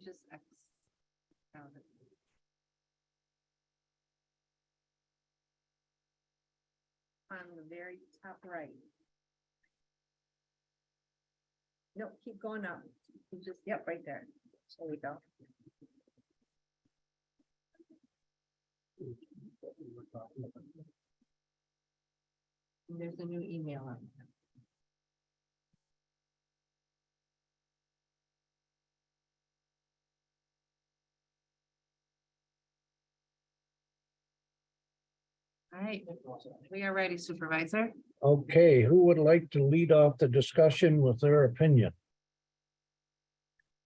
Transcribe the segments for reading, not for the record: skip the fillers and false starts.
Just X out it. On the very top right. No, keep going up. You just, yep, right there. There we go. And there's a new email on there. All right, we are ready, Supervisor. Okay, who would like to lead off the discussion with their opinion?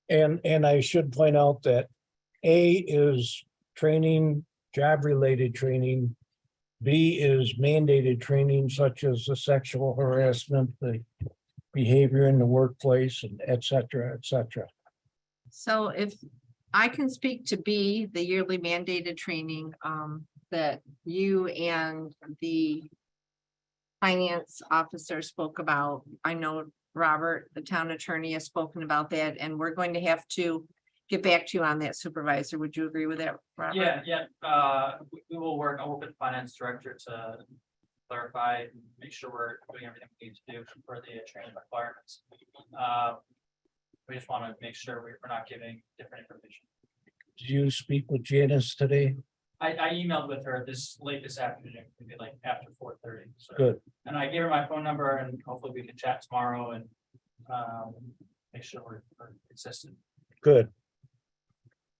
And I should point out that A is training, job-related training. B is mandated training such as the sexual harassment, the behavior in the workplace, and et cetera, et cetera. So if I can speak to B, the yearly mandated training, that you and the finance officer spoke about. I know Robert, the town attorney, has spoken about that, and we're going to have to get back to you on that, Supervisor. Would you agree with that, Robert? Yeah, we will work, I'll work with the finance director to clarify, make sure we're doing everything we need to do for the training requirements. We just want to make sure we're not giving different information. Did you speak with Janice today? I emailed with her late this afternoon, maybe like after 4:30. So. Good. And I gave her my phone number and hopefully we can chat tomorrow and make sure we're consistent. Good.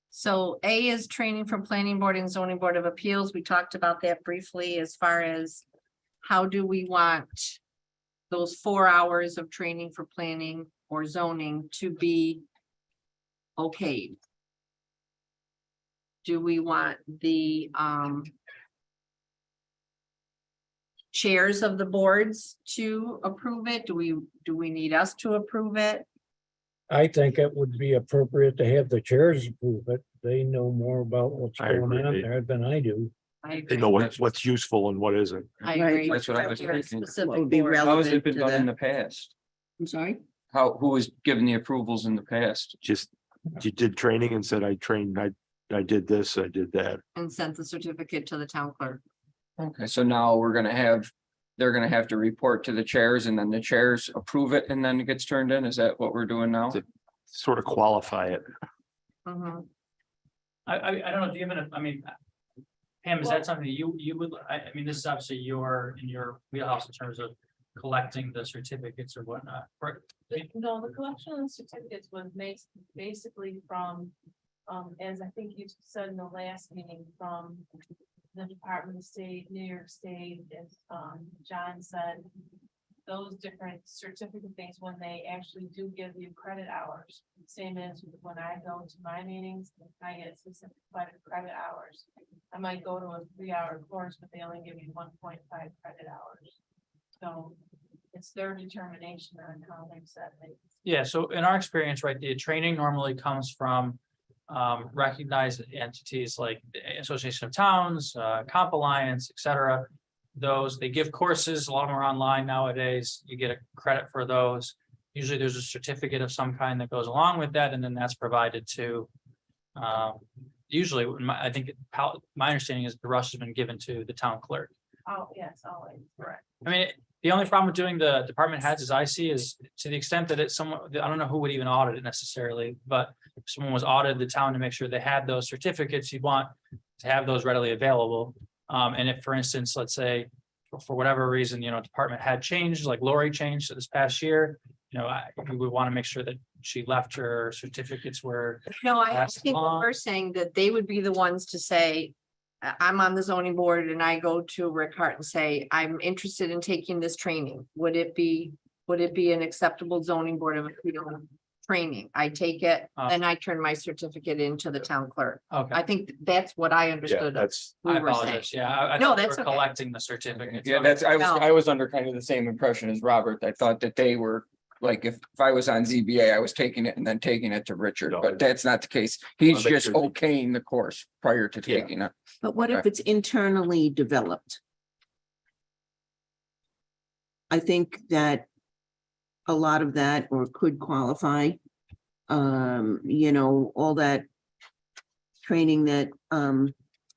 So A is training from Planning Board and Zoning Board of Appeals. We talked about that briefly as far as how do we want those 4 hours of training for planning or zoning to be okayed? Do we want the chairs of the boards to approve it? Do we need us to approve it? I think it would be appropriate to have the chairs approve it. They know more about what's I going on agree. there than I do. I They agree. know what's useful and what isn't. I Right. agree. That's what I was Your thinking. specific What would be board. How has it relevant been to done in the, the past? I'm sorry? Who was given the approvals in the past? Just, you did training and said, I trained, I did this, I did that. And sent the certificate to the town clerk. Okay, so now they're gonna have to report to the chairs and then the chairs approve it and then it gets turned in. Is that what we're doing now? Sort of qualify it. Mhm. I don't know, do you have I mean, Pam, is that something that you would, I mean, this is obviously in your wheelhouse in terms of collecting the certificates or whatnot. No, the collection of certificates was basically from, as I think you said in the last meeting, from the Department of State, New York State, as John said, those different certificate things, when they actually do give you credit hours, same as when I go to my meetings, I get specific credit hours. I might go to a 3-hour course, but they only give you 1.5 credit hours. So it's their determination on how they set it. Yeah, so in our experience, right, the training normally comes from recognized entities like the Association of Towns, Comp Alliance, et cetera. Those, they give courses, a lot of them are online nowadays. You get a credit for those. Usually there's a certificate of some kind that goes along with that, and then that's provided to usually, I think my understanding is the rush has been given to the town clerk. Oh, yes, always. Right. I mean, the only problem with doing the department heads, as I see, is to the extent that it's someone, I don't know who would even audit it necessarily, but if someone was audited the town to make sure they had those certificates, you'd want to have those readily available. And if, for instance, let's say, for whatever reason, department had changed, like Lori changed this past year, we would want to make sure that she left her certificates were. No, I Pass think what along. we're saying that they would be the ones to say, I'm on the zoning board and I go to Rick Hart and say, I'm interested in taking this training. Would it be an acceptable zoning board of appeal training? I take it, then I turn my certificate into the town clerk. Okay, I think that's what I Yeah, understood. that's, We I were saying. apologize. Yeah. I No, thought we that's were okay. collecting the certificates. Yeah, Okay. I was under kind of the same impression as Robert. I thought that they were, like, if I was on ZBA, I was taking it and then taking it to Richard, No. but that's not the case. He's Wanna make just sure that- okaying the course prior to Yeah. taking it. But what if it's internally developed? I think that a lot of that or could qualify You know, all that training that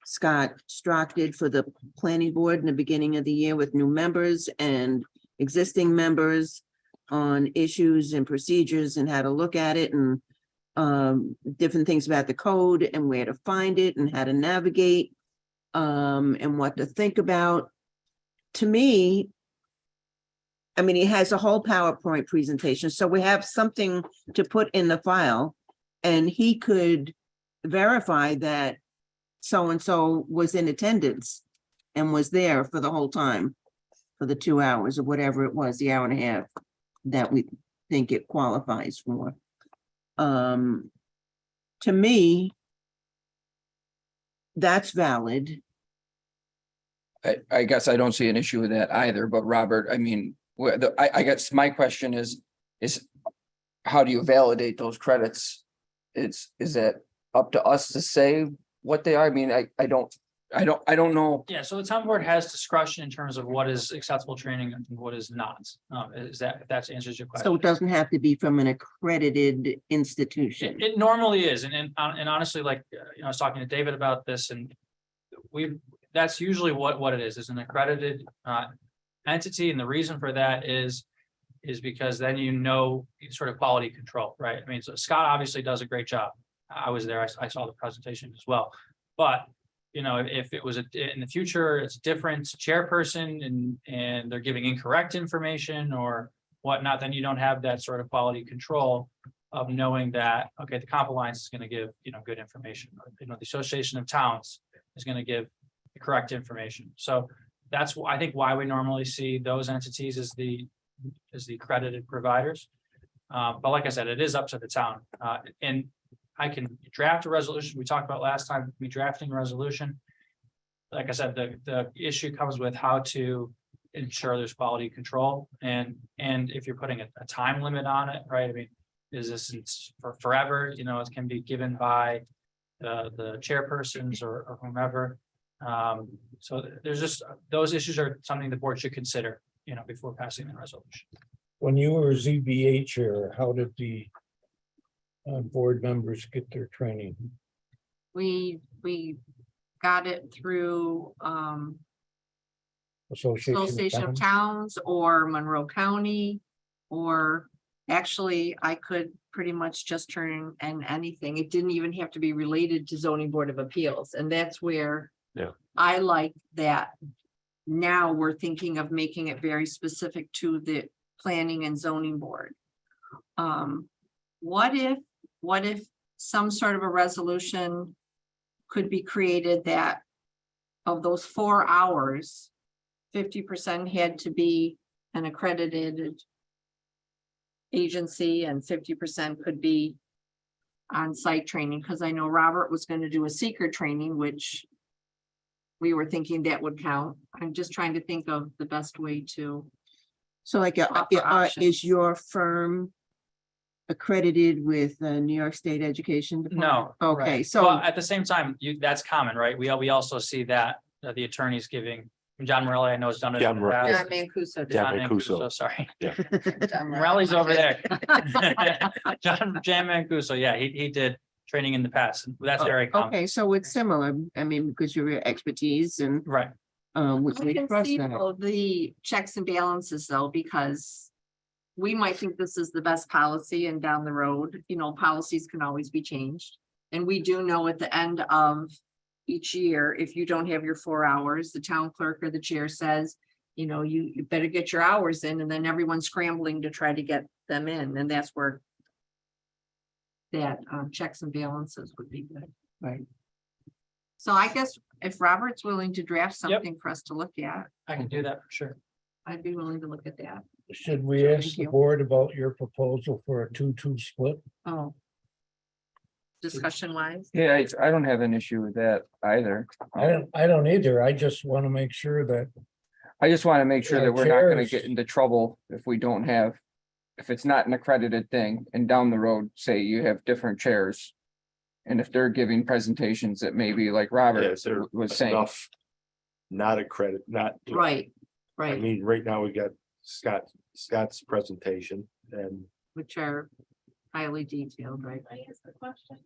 Scott Strock did for the planning board in the beginning of the year with new members and existing members on issues and procedures and how to look at it and different things about the code and where to find it and how to navigate and what to think about. To me, I mean, he has a whole PowerPoint presentation, so we have something to put in the file. And he could verify that so-and-so was in attendance and was there for the whole time, for the 2 hours or whatever it was, the hour and a half that we think it qualifies for. To me, that's valid. I guess I don't see an issue with that either, but Robert, I mean, I guess my question is how do you validate those credits? Is it up to us to say what they are? I mean, I don't know. Yeah, so the town board has discretion in terms of what is acceptable training and what is not. Is that, if that answers your question? So it doesn't have to be from an accredited institution. It normally is, and honestly, like, I was talking to David about this, and that's usually what it is an accredited entity, and the reason for that is because then sort of quality control, right? I mean, so Scott obviously does a great job. I was there, I saw the presentation as well, but if it was in the future, it's a different chairperson and they're giving incorrect information or whatnot, then you don't have that sort of quality control of knowing that, okay, the Comp Alliance is going to give, good information. The Association of Towns is going to give the correct information. So that's I think why we normally see those entities as the accredited providers. But like I said, it is up to the town. And I can draft a resolution. We talked about last time, me drafting a resolution. Like I said, the issue comes with how to ensure there's quality control. And if you're putting a time limit on it, right? I mean, is this for forever? It can be given by the chairpersons or whomever. So there's just, those issues are something the board should consider, before passing the resolution. When you were ZBA chair, how did the board members get their training? We got it through Association of Towns or Monroe County, or actually I could pretty much just turn in anything. It didn't even have to be related to zoning board of appeals, and that's where I like that. Now we're thinking of making it very specific to the planning and zoning board. What if some sort of a resolution could be created that of those 4 hours, 50% had to be an accredited agency and 50% could be on-site training? Because I know Robert was going to do a seeker training, which we were thinking that would count. I'm just trying to think of the best way to. So like, Offer options. is your firm accredited with the New York State Education Department? No. Okay, right. so. Well, at the same time, that's common, right? We also see that the attorneys giving, John Morelli, I know has done it. John in the Morelli. past. John Mancuso did. John John Mancuso. Mancuso, sorry. John Morelli's over there. John Mancuso, yeah, he did training in the past. And that's very common. Okay, so it's similar, I mean, because your expertise and, Right. we I can trust see that. though the checks and balances though, because we might think this is the best policy and down the road, policies can always be changed. And we do know at the end of each year, if you don't have your 4 hours, the town clerk or the chair says, you better get your hours in, and then everyone's scrambling to try to get them in, and that's where that checks and balances would be good. Right. So I guess if Robert's willing to draft something for us to look at, I can do that for sure. I'd be willing to look at that. Should we Thank ask the you. board about your proposal for a 2-2 split? Oh. Discussion wise, Yeah, I don't have an issue with that either. I don't either. I just want to make sure that I just want to make sure Yeah, that we're not gonna chairs. get into trouble if we don't have, if it's not an accredited thing and down the road, say you have different chairs. And if they're giving presentations that maybe like Robert Is there was saying, enough? Not a credit, not. right, I right, mean, right now we got Scott's presentation and which are highly detailed, right? I ask the question?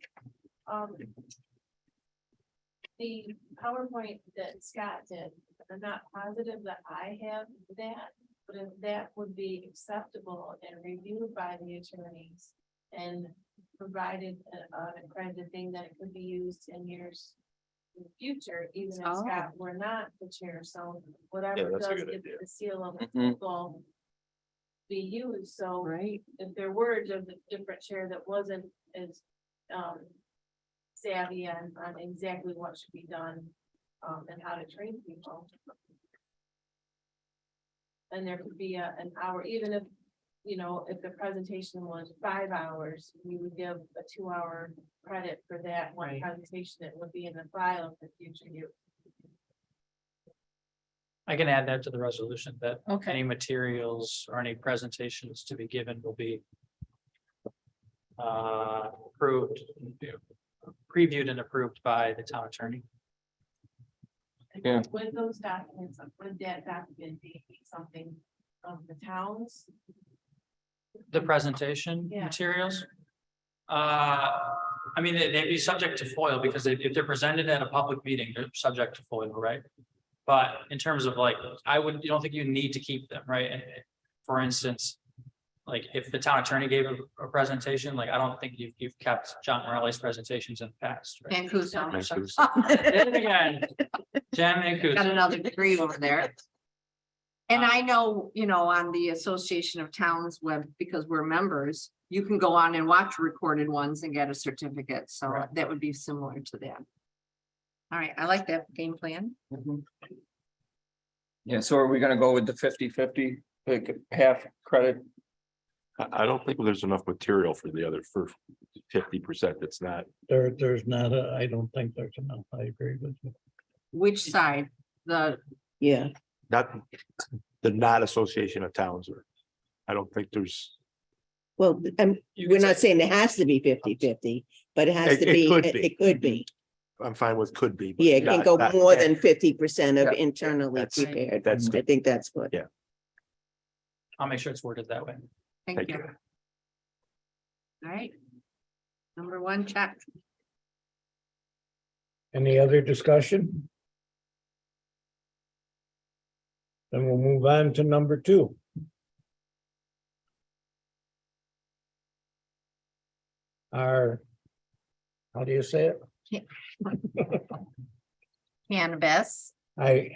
The PowerPoint that Scott did, I'm not positive that I have that, but if that would be acceptable and reviewed by the attorneys and provided an accredited thing that it could be used in years in the future, even if Oh. Scott were not the chair, so Yeah, whatever that's a does good get idea. the seal of Mhm. approval be used, so Right. if there were a different chair that wasn't as savvy on exactly what should be done and how to train people. And there could be an hour, even if, you know, if the presentation was 5 hours, we would give a 2-hour credit for that one Right. presentation that would be in the file for future use. I can add that to the resolution that Okay. any materials or any presentations to be given will be approved, previewed and approved by the town attorney. Yeah. With those documents, would that document be something of the towns? The presentation Yeah. materials. I mean, they'd be subject to FOIL because if they're presented at a public meeting, they're subject to FOIL, right? But in terms of like, you don't think you need to keep them, right? And for instance, like if the town attorney gave a presentation, like I don't think you've kept John Morelli's presentations in the past. right? Mancuso. Did it again. Jan Mancuso. Got another degree over there. And I know, you know, on the Association of Towns web, because we're members, you can go on and watch recorded ones and get a certificate. So Right. that would be similar to that. All right, I like that game plan. Yeah, so are we gonna go with the 50-50, like half credit? I don't think there's enough material for the other, for 50%. That's not, There's not I don't think there's enough. I agree with you. Which side? The, Yeah, not the not association of towns or. I don't think there's, well, we're not saying it has to be 50-50, but it has It- to it be, could be. it could be. I'm fine with could be. but Yeah, it can not- go not- more than 50% of Yeah, internally that's- prepared. that's I think that's good. Yeah. I'll make sure it's worded that way. thank Thank you. you. All right. Number one, check. Any other discussion? Then we'll move on to number 2. Our, how do you say it? Cannabis. I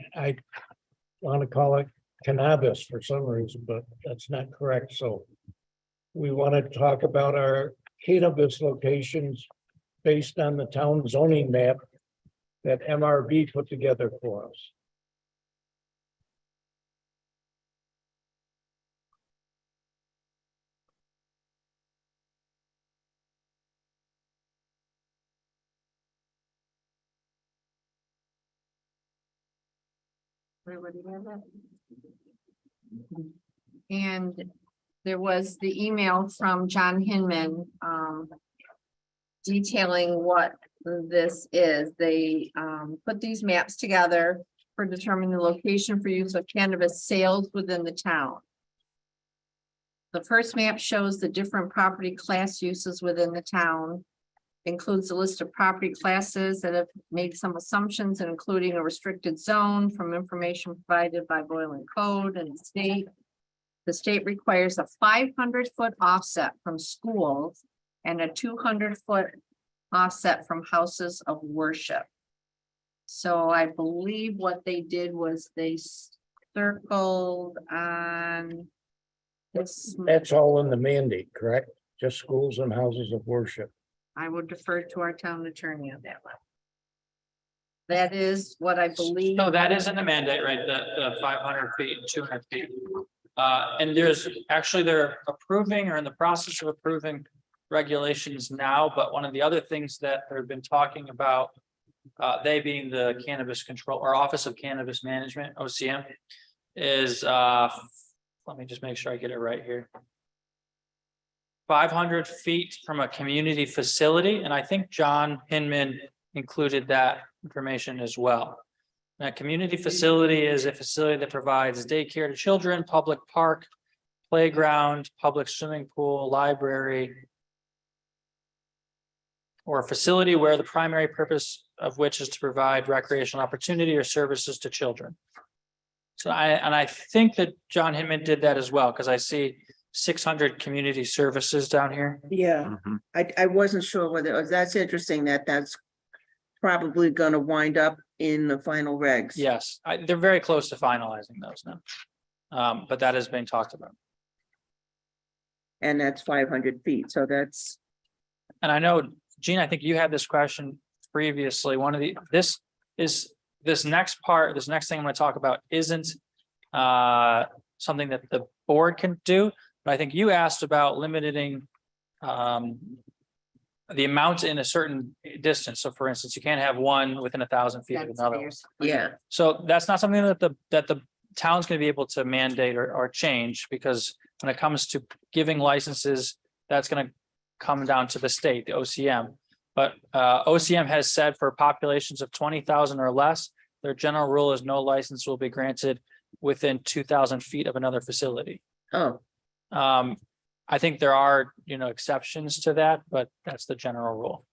want to call it cannabis for some reason, but that's not correct. So we want to talk about our cannabis locations based on the town zoning map that MRB put together for us. Everybody have that? And there was the email from John Hinman, detailing what this is. They, put these maps together for determining the location for use of cannabis sales within the town. The first map shows the different property class uses within the town. Includes a list of property classes that have made some assumptions, and including a restricted zone from information provided by Boylan Code and the state. The state requires a 500-foot offset from schools and a 200-foot offset from houses of worship. So I believe what they did was they circled on this. That's all in the mandate, correct? Just schools and houses of worship. I would defer to our town attorney on that one. That is what I believe. No, that is in the mandate, right? The 500 feet and 200 feet. And there's actually, they're approving or in the process of approving regulations now, but one of the other things that they've been talking about, they being the Cannabis Control or Office of Cannabis Management, OCM, is, let me just make sure I get it right here. 500 feet from a community facility, and I think John Hinman included that information as well. That community facility is a facility that provides daycare to children, public park, playground, public swimming pool, library, or a facility where the primary purpose of which is to provide recreational opportunity or services to children. So I think that John Hinman did that as well, because I see 600 community services down here. Yeah, Mhm. I wasn't sure whether, that's interesting that that's probably gonna wind up in the final regs. Yes, they're very close to finalizing those now. But that is being talked about. And that's 500 feet, so that's, And I know, Gene, I think you had this question previously. This next thing I'm gonna talk about isn't something that the board can do. But I think you asked about limiting the amount in a certain distance. So for instance, you can't have one within 1,000 feet of another. Downstairs. yeah, So that's not something that the town's gonna be able to mandate or change, because when it comes to giving licenses, that's gonna come down to the state, the OCM. But OCM has said for populations of 20,000 or less, their general rule is no license will be granted within 2,000 feet of another facility. oh, I think there are, exceptions to that, but that's the general rule,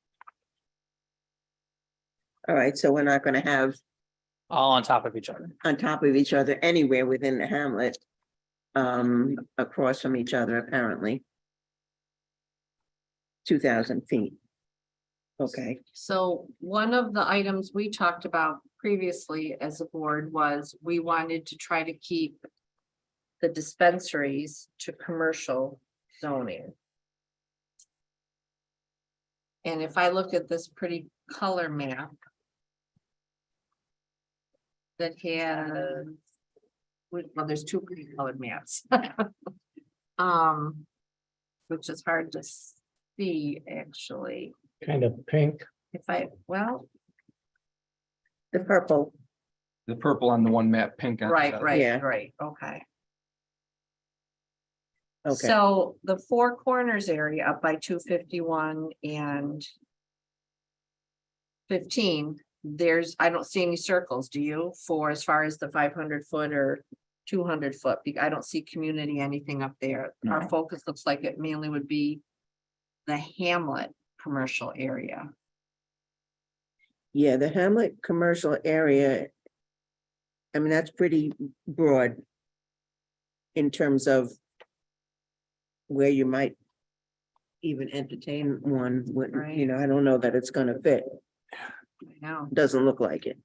all right, so we're not gonna have all on top of each other. on top of each other anywhere within the hamlet. Across from each other, apparently. 2,000 feet. Okay, So one of the items we talked about previously as a board was we wanted to try to keep the dispensaries to commercial zoning. And if I look at this pretty color map that has, well, there's two pretty colored maps. Which is hard to see, actually. kind of pink. If well, the purple, The purple on the one map, pink on. the right, other. Yeah. right, okay. okay, So the Four Corners area up by 251 and 15, I don't see any circles, do you? For as far as the 500 foot or 200 foot, I don't see community anything up there. Our No. focus looks like it mainly would be the Hamlet commercial area. yeah, the hamlet commercial area. I mean, that's pretty broad. In terms of. Where you might. Even entertain one, Right. I don't know that it's gonna fit, I know. doesn't look like it.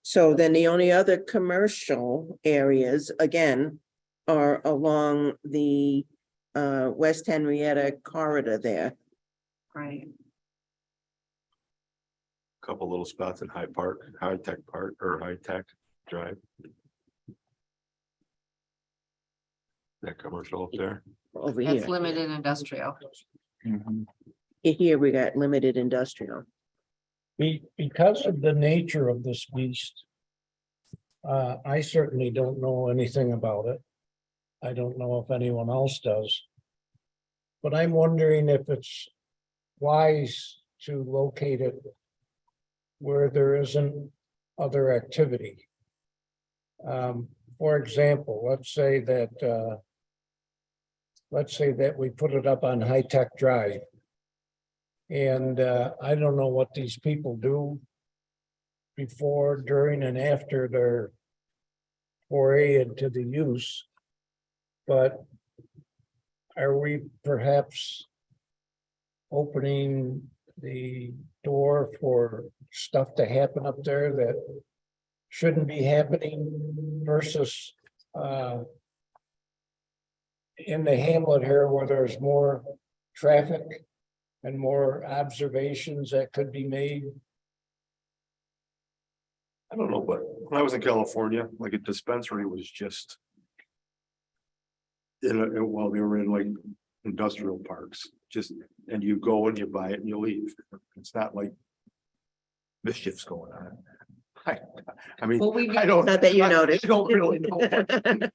So then the only other commercial areas, again, are along the West Henrietta corridor there. Right. Couple little spots in High Tech Park or High Tech Drive. That commercial up there. Over That's here. limited industrial. Mhm. Here we got limited industrial. Because of the nature of this beast. I certainly don't know anything about it. I don't know if anyone else does. But I'm wondering if it's wise to locate it where there isn't other activity. For example, let's say that we put it up on High Tech Drive. And I don't know what these people do before, during, and after their foray into the use. But are we perhaps opening the door for stuff to happen up there that shouldn't be happening versus in the hamlet here where there's more traffic and more observations that could be made? I don't know, but when I was in California, like a dispensary was just. While they were in like industrial parks, and you go and you buy it and you leave. It's not like. Mischief's going on. I mean, Well, we I don't. Not that you I noticed. don't really know.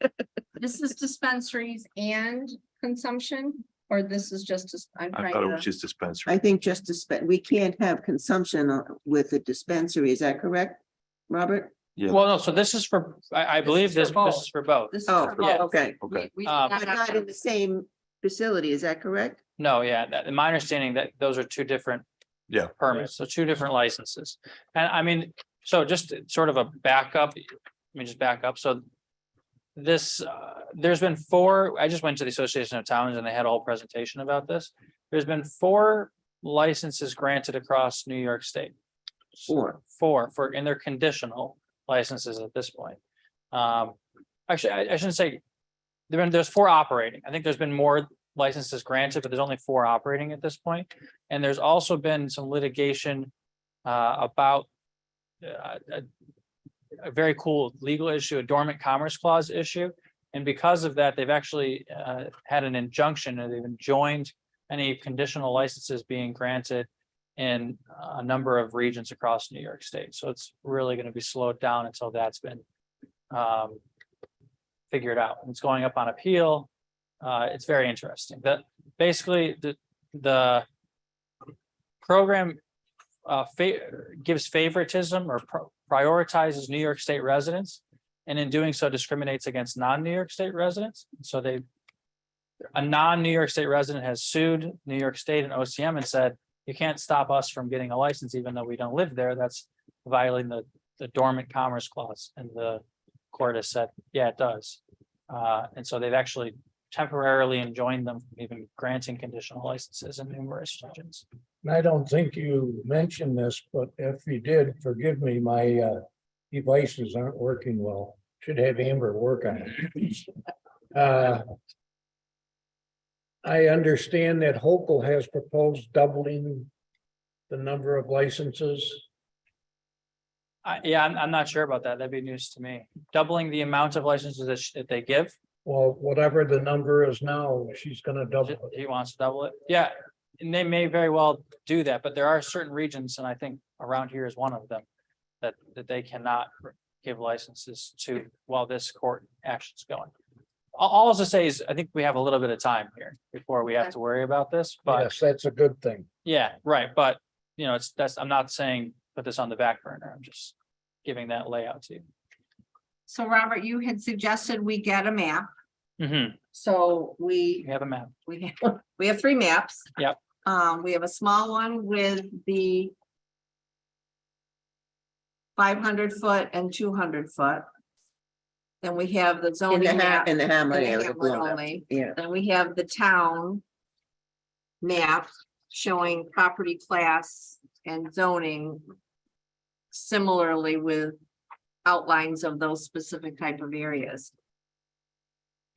This is dispensaries and consumption, or this is just, I'm I trying thought it was to, just dispensary. I think just we can't have consumption with the dispensary, is that correct, Robert? Yeah. Well, no, so this is for, I This believe is for this both. is for both. this is Oh, for yeah. both. okay, Okay. We did Um, not but have not to- in the same facility, is that correct? No, yeah, in my understanding that those are two different. Yeah. Permits, so two different licenses. And I mean, so just sort of a backup, let me just back up. So this, there's been four, I just went to the Association of Towns and they had a whole presentation about this. There's been 4 licenses granted across New York State. 4. And they're conditional licenses at this point. Actually, I shouldn't say. There's 4 operating. I think there's been more licenses granted, but there's only 4 operating at this point. And there's also been some litigation about a very cool legal issue, a dormant commerce clause issue. And because of that, they've actually had an injunction, and they've enjoined any conditional licenses being granted in a number of regions across New York State. So it's really going to be slowed down until that's been figured out. It's going up on appeal. It's very interesting. That basically the program gives favoritism or prioritizes New York State residents, and in doing so discriminates against non-New York State residents. So a non-New York State resident has sued New York State and OCM and said, you can't stop us from getting a license even though we don't live there. That's violating the dormant commerce clause. And the court has said, yeah, it does. And so they've actually temporarily enjoined them from even granting conditional licenses in numerous regions. And I don't think you mentioned this, but if you did, forgive me, my devices aren't working well. Should have Amber work on it. I understand that Hochul has proposed doubling the number of licenses. Yeah, I'm not sure about that. That'd be news to me. Doubling the amount of licenses that they give. Well, whatever the number is now, she's gonna double it. He wants to double it. Yeah, and they may very well do that, but there are certain regions, and I think around here is one of them, that they cannot give licenses to while this court action's going. All to say is, I think we have a little bit of time here before we have to worry about this, but Yes, that's a good thing. yeah, right. But you know, I'm not saying put this on the back burner. I'm just giving that layout to you. So Robert, you had suggested we get a map. Mhm. So We have a map. we have 3 maps. Yep. We have a small one with the 500-foot and 200-foot. Then we have the zoning map. In the Hamlet and the area. Hamlet only. Yeah, Then we have the town map showing property class and zoning similarly with outlines of those specific type of areas.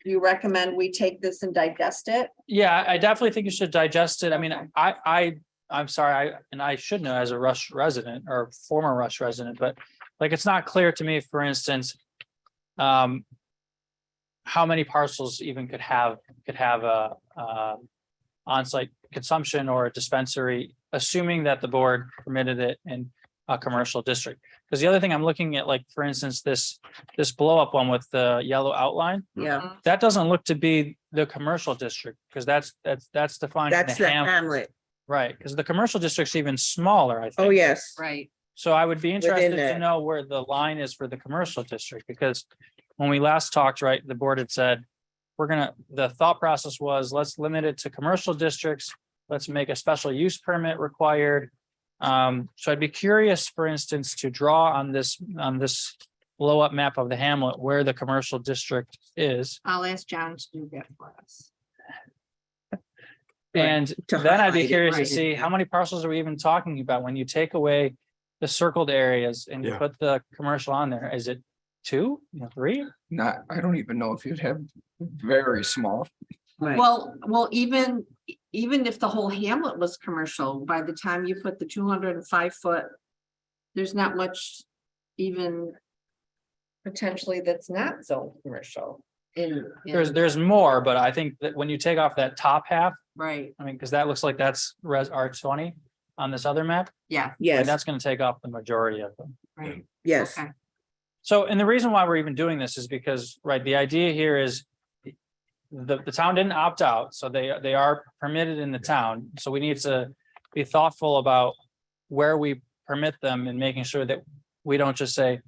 You recommend we take this and digest it? Yeah, I definitely think you should digest it. I mean, I'm sorry, I should know as a Rush resident or former Rush resident, but like, it's not clear to me, for instance, how many parcels even could have a on-site consumption or a dispensary, assuming that the board permitted it in a commercial district. Because the other thing I'm looking at, like, for instance, this blow up one with the yellow outline, yeah, that doesn't look to be the commercial district, because that's defined. in that's the Hamlet. Right, because the commercial district's even smaller, I think. Oh, yes. Right. So I would be interested to that. know where the line is for the commercial district, because when we last talked, right, the board had said, the thought process was, let's limit it to commercial districts. Let's make a special use permit required. So I'd be curious, for instance, to draw on this blow up map of the Hamlet where the commercial district is. I'll ask John to do that for us. And to then I'd highlight be it, curious to right. see how many parcels are we even talking about when you take away the circled areas and you Yeah. put the commercial on there? Is it 2, 3? I don't even know if you'd have very small. Right. Well, even if the whole hamlet was commercial, by the time you put the 205-foot, there's not much even potentially that's not zoned commercial in. There's more, but I think that when you take off that top half, Right, I mean, because that looks like that's res R20 on this other map, yeah, and Yes, that's going to take off the majority of them. right, yes, okay, So, and the reason why we're even doing this is because, right, the idea here is the town didn't opt out, so they are permitted in the town. So we need to be thoughtful about where we permit them and making sure that we don't just say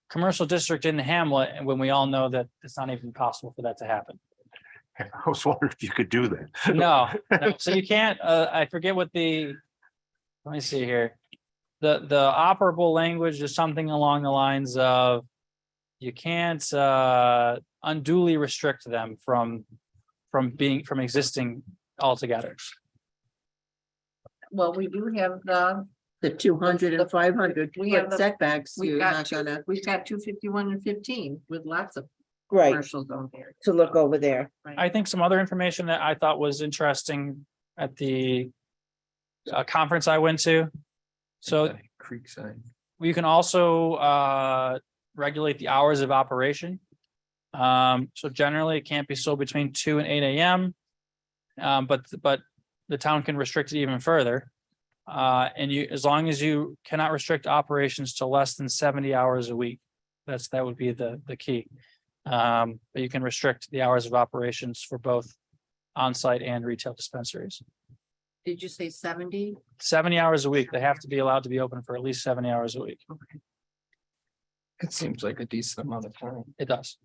commercial district in the hamlet, and when we all know that it's not even possible for that to happen. I was wondering if you could do that. No, no, so you can't, I forget what let me see here. The operable language is something along the lines of you can't unduly restrict them from from existing altogether. Well, we do have The 200 and 500 We have foot the- setbacks, we've you're got not two, gonna, we've got 251 and 15 with lots of right, commercial zone there. to look over there. I think some other information that I thought was interesting at the conference I went to. So Creekside. you can also regulate the hours of operation. So generally it can't be sold between 2 and 8 AM. But the town can restrict it even further. And you, as long as you cannot restrict operations to less than 70 hours a week. That would be the key. But you can restrict the hours of operations for both on-site and retail dispensaries. Did you say 70? 70 hours a week. They have to be allowed to be open for at least 70 hours a week. It seems like a decent amount of time. It does.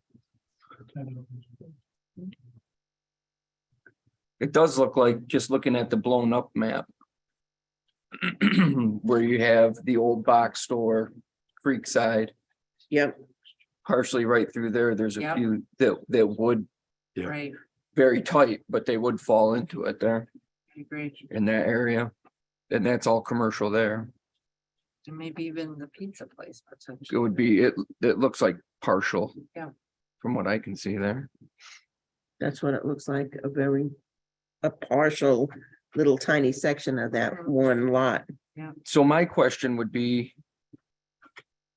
It does look like, just looking at the blown up map. Where you have the old box store, Creekside, Yep, partially right through there. There's a Yep. few that would Yeah. Right, very tight, but they would fall into it there I agree. in that area. And that's all commercial there. And maybe even the pizza place It potentially. would be, it looks like partial. Yeah. From what I can see there. that's what it looks like, a partial little tiny section of that one lot. So my question would be.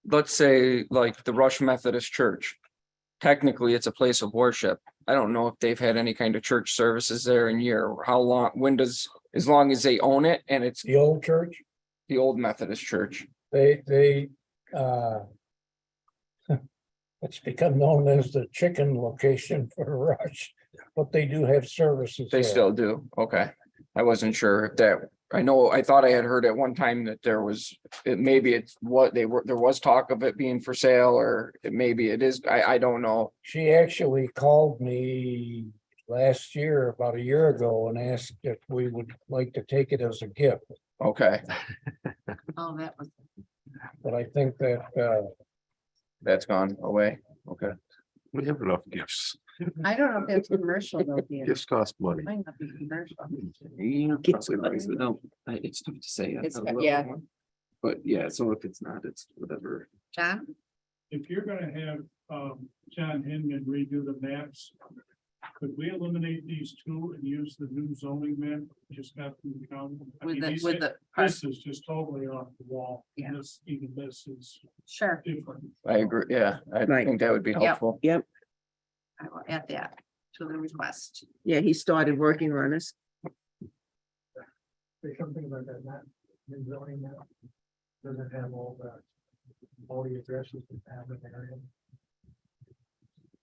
Let's say like the Rush Methodist Church. Technically, it's a place of worship. I don't know if they've had any kind of church services there in year, or how long, when does, as long as they own it and it's The old church, the old Methodist Church. they it's become known as the chicken location for Rush, but they do have services They there. still do. Okay. I wasn't sure if that, I thought I had heard at one time that there was, maybe it's what they were, there was talk of it being for sale, or maybe it is, I don't know. She actually called me last year, about a year ago, and asked if we would like to take it as a gift. Okay, Oh, that was, But I think that that's gone away. Okay. We have enough gifts. I don't know if that's commercial though, Dan. Gifts cost money. Might not be commercial. Gets It's tough to say. It's, yeah, But yeah, so if it's not, it's whatever. John, If you're gonna have, John Hinman redo the maps, could we eliminate these two and use the new zoning map we just got from the county? I with mean, the, these- with the, This is just totally off the wall. Yeah. This, even this is sure, different. I agree. Yeah, I Right. think that would be Yep. helpful. I will add that to the request. Yeah, he started working on this. There's something about that map, the zoning map, doesn't have all the addresses that have an area.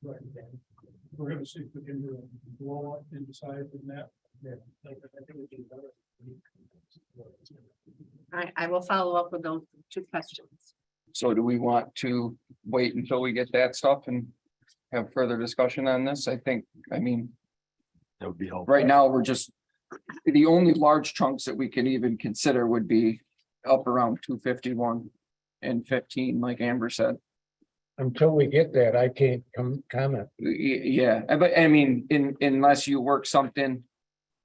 Right, then. We're gonna see if we can do a blow up inside the map. Yeah. I think it would be better. I will follow up with those two questions. So do we want to wait until we get that stuff and have further discussion on this? I think, I mean, That would be helpful. right now, we're just, the only large chunks that we can even consider would be up around 251 and 15, like Amber said. until we get that, I can't comment. Yeah, but I mean, unless you work something.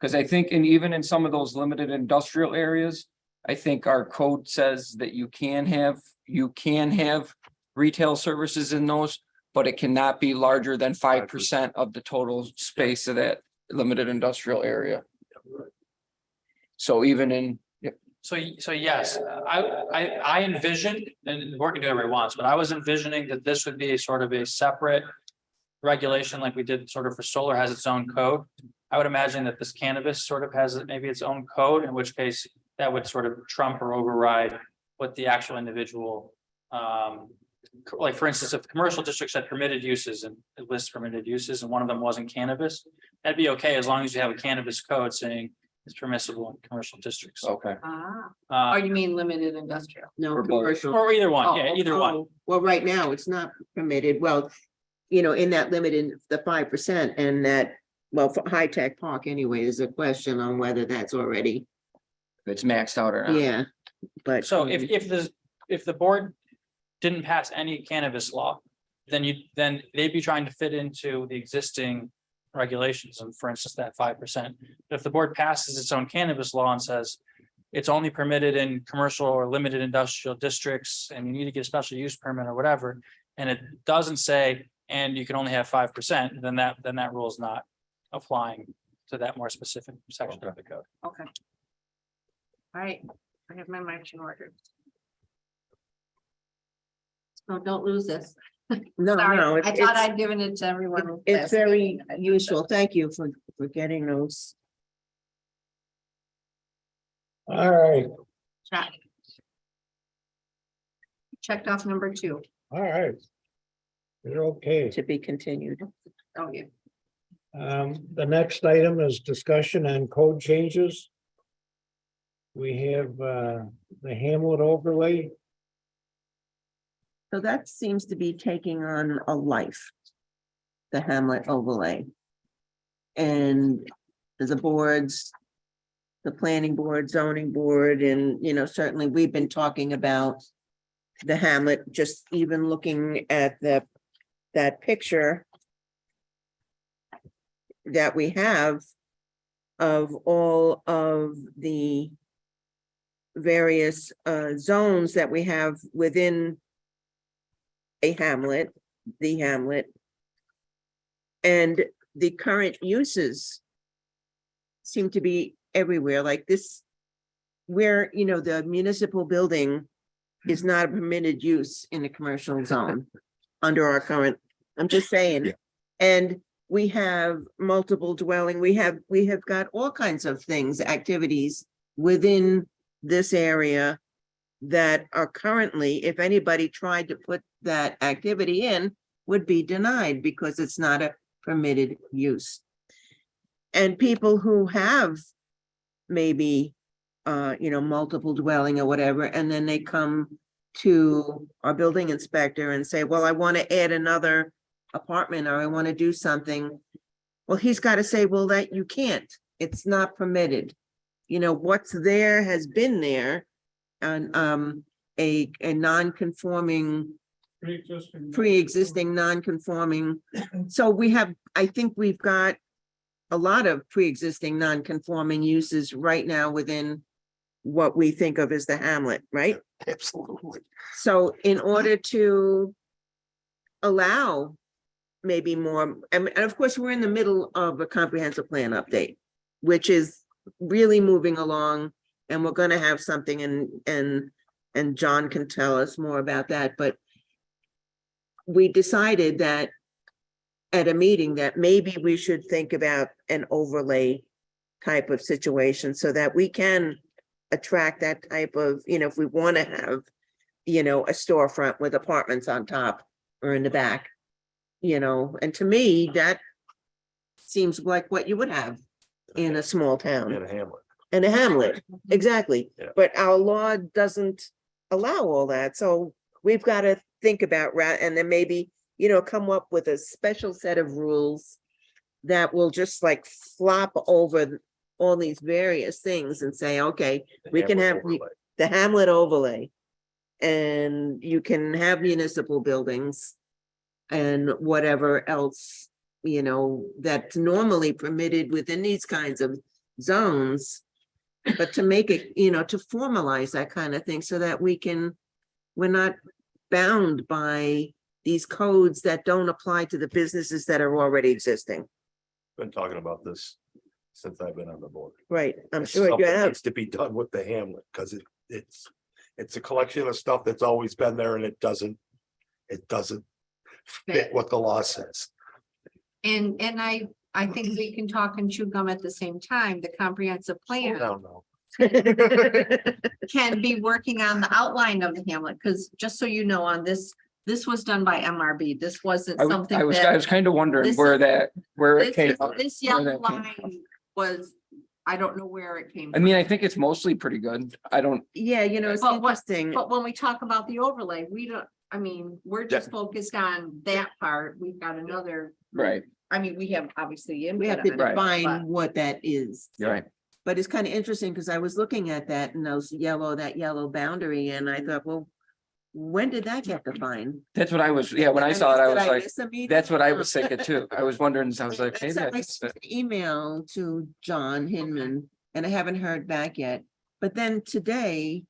Cause I think, and even in some of those limited industrial areas, I think our code says that you can have retail services in those, but it cannot be larger than 5% of the total space of that limited industrial area. So even in, So yes, I envisioned, and work can do whatever it wants, but I was envisioning that this would be a sort of a separate regulation like we did sort of for solar has its own code. I would imagine that this cannabis sort of has maybe its own code, in which case that would sort of trump or override what the actual individual. Like for instance, if the commercial districts had permitted uses and it lists permitted uses and one of them wasn't cannabis, that'd be okay as long as you have a cannabis code saying it's permissible in commercial districts. okay, Ah, oh, you mean limited industrial? No Or both. commercial. Or either one, Oh, yeah, either one. Well, right now, it's not permitted. Well, in that limited, the 5%, and that well, for High Tech Park anyway, there's a question on whether that's already, If it's maxed out or not. yeah, but. So if the board didn't pass any cannabis law, then they'd be trying to fit into the existing regulations, and for instance, that 5%. If the board passes its own cannabis law and says it's only permitted in commercial or limited industrial districts, and you need to get a special use permit or whatever, and it doesn't say, and you can only have 5%, then that rule is not applying to that more specific section of the code. Okay. All right, I have my marching orders. So don't lose this. No, Sorry, no, I it's, thought I'd given it to everyone. it's very useful. Thank you for getting those. All right, Checked off number 2. all right. You're okay. To be continued. Oh, yeah. The next item is discussion on code changes. We have, the Hamlet overlay. So that seems to be taking on a life. The Hamlet overlay. And the boards, the planning board, zoning board, and, you know, certainly we've been talking about the Hamlet, just even looking at that picture that we have of all of the various zones that we have within a hamlet, the hamlet. And the current uses seem to be everywhere, like this, where, you know, the municipal building is not a permitted use in the commercial zone under our current, I'm just saying. Yeah. And we have multiple dwelling, we have got all kinds of things, activities within this area that are currently, if anybody tried to put that activity in, would be denied because it's not a permitted use. And people who have maybe, you know, multiple dwelling or whatever, and then they come to our building inspector and say, well, I want to add another apartment, or I want to do something. Well, he's got to say, well, that you can't, it's not permitted. You know, what's there has been there. And a non-conforming, pre-existing non-conforming. So we have, I think we've got a lot of pre-existing non-conforming uses right now within what we think of as the hamlet, right? Absolutely. So in order to allow maybe more, and of course, we're in the middle of a comprehensive plan update, which is really moving along, and we're gonna have something, and John can tell us more about that, but we decided that at a meeting that maybe we should think about an overlay type of situation so that we can attract that type of, you know, if we want to have, you know, a storefront with apartments on top or in the back, you know, and to me, that seems like what you would have in a small town. In a hamlet. In a hamlet, exactly. Yeah. But our law doesn't allow all that, so we've got to think about and then maybe, you know, come up with a special set of rules that will just like flop over all these various things and say, okay, we can have the hamlet overlay. And you can have municipal buildings and whatever else, you know, that's normally permitted within these kinds of zones. But to make it, you know, to formalize that kind of thing so that we're not bound by these codes that don't apply to the businesses that are already existing. Been talking about this since I've been on the board. Right, I'm It's sure you something have. Needs to be done with the hamlet, because it's a collection of stuff that's always been there, and it doesn't fit what the law says. And I think we can talk and chew gum at the same time. The comprehensive I plan don't know. can be working on the outline of the hamlet, because just so you know, on this was done by MRB. This wasn't something I was that. kind of wondering this where is- it came from. This where yellow that came line was, I don't know where it came I from. mean, I think it's mostly pretty good. I don't, Yeah, you know, it's But what- interesting. But when we talk about the overlay, we don't, I mean, we're just focused on that part. We've got another right. I mean, we have obviously. We have input to on it, define but- what that is. You're right. But it's kind of interesting because I was looking at that and those that yellow boundary, and I thought, well, when did that get defined? That's what I was, yeah, when I saw it, I was like, miss a meeting? that's what I was thinking too. I was wondering, I was like, I maybe. sent I missed it. an email to John Hinman and I haven't heard back yet. But then today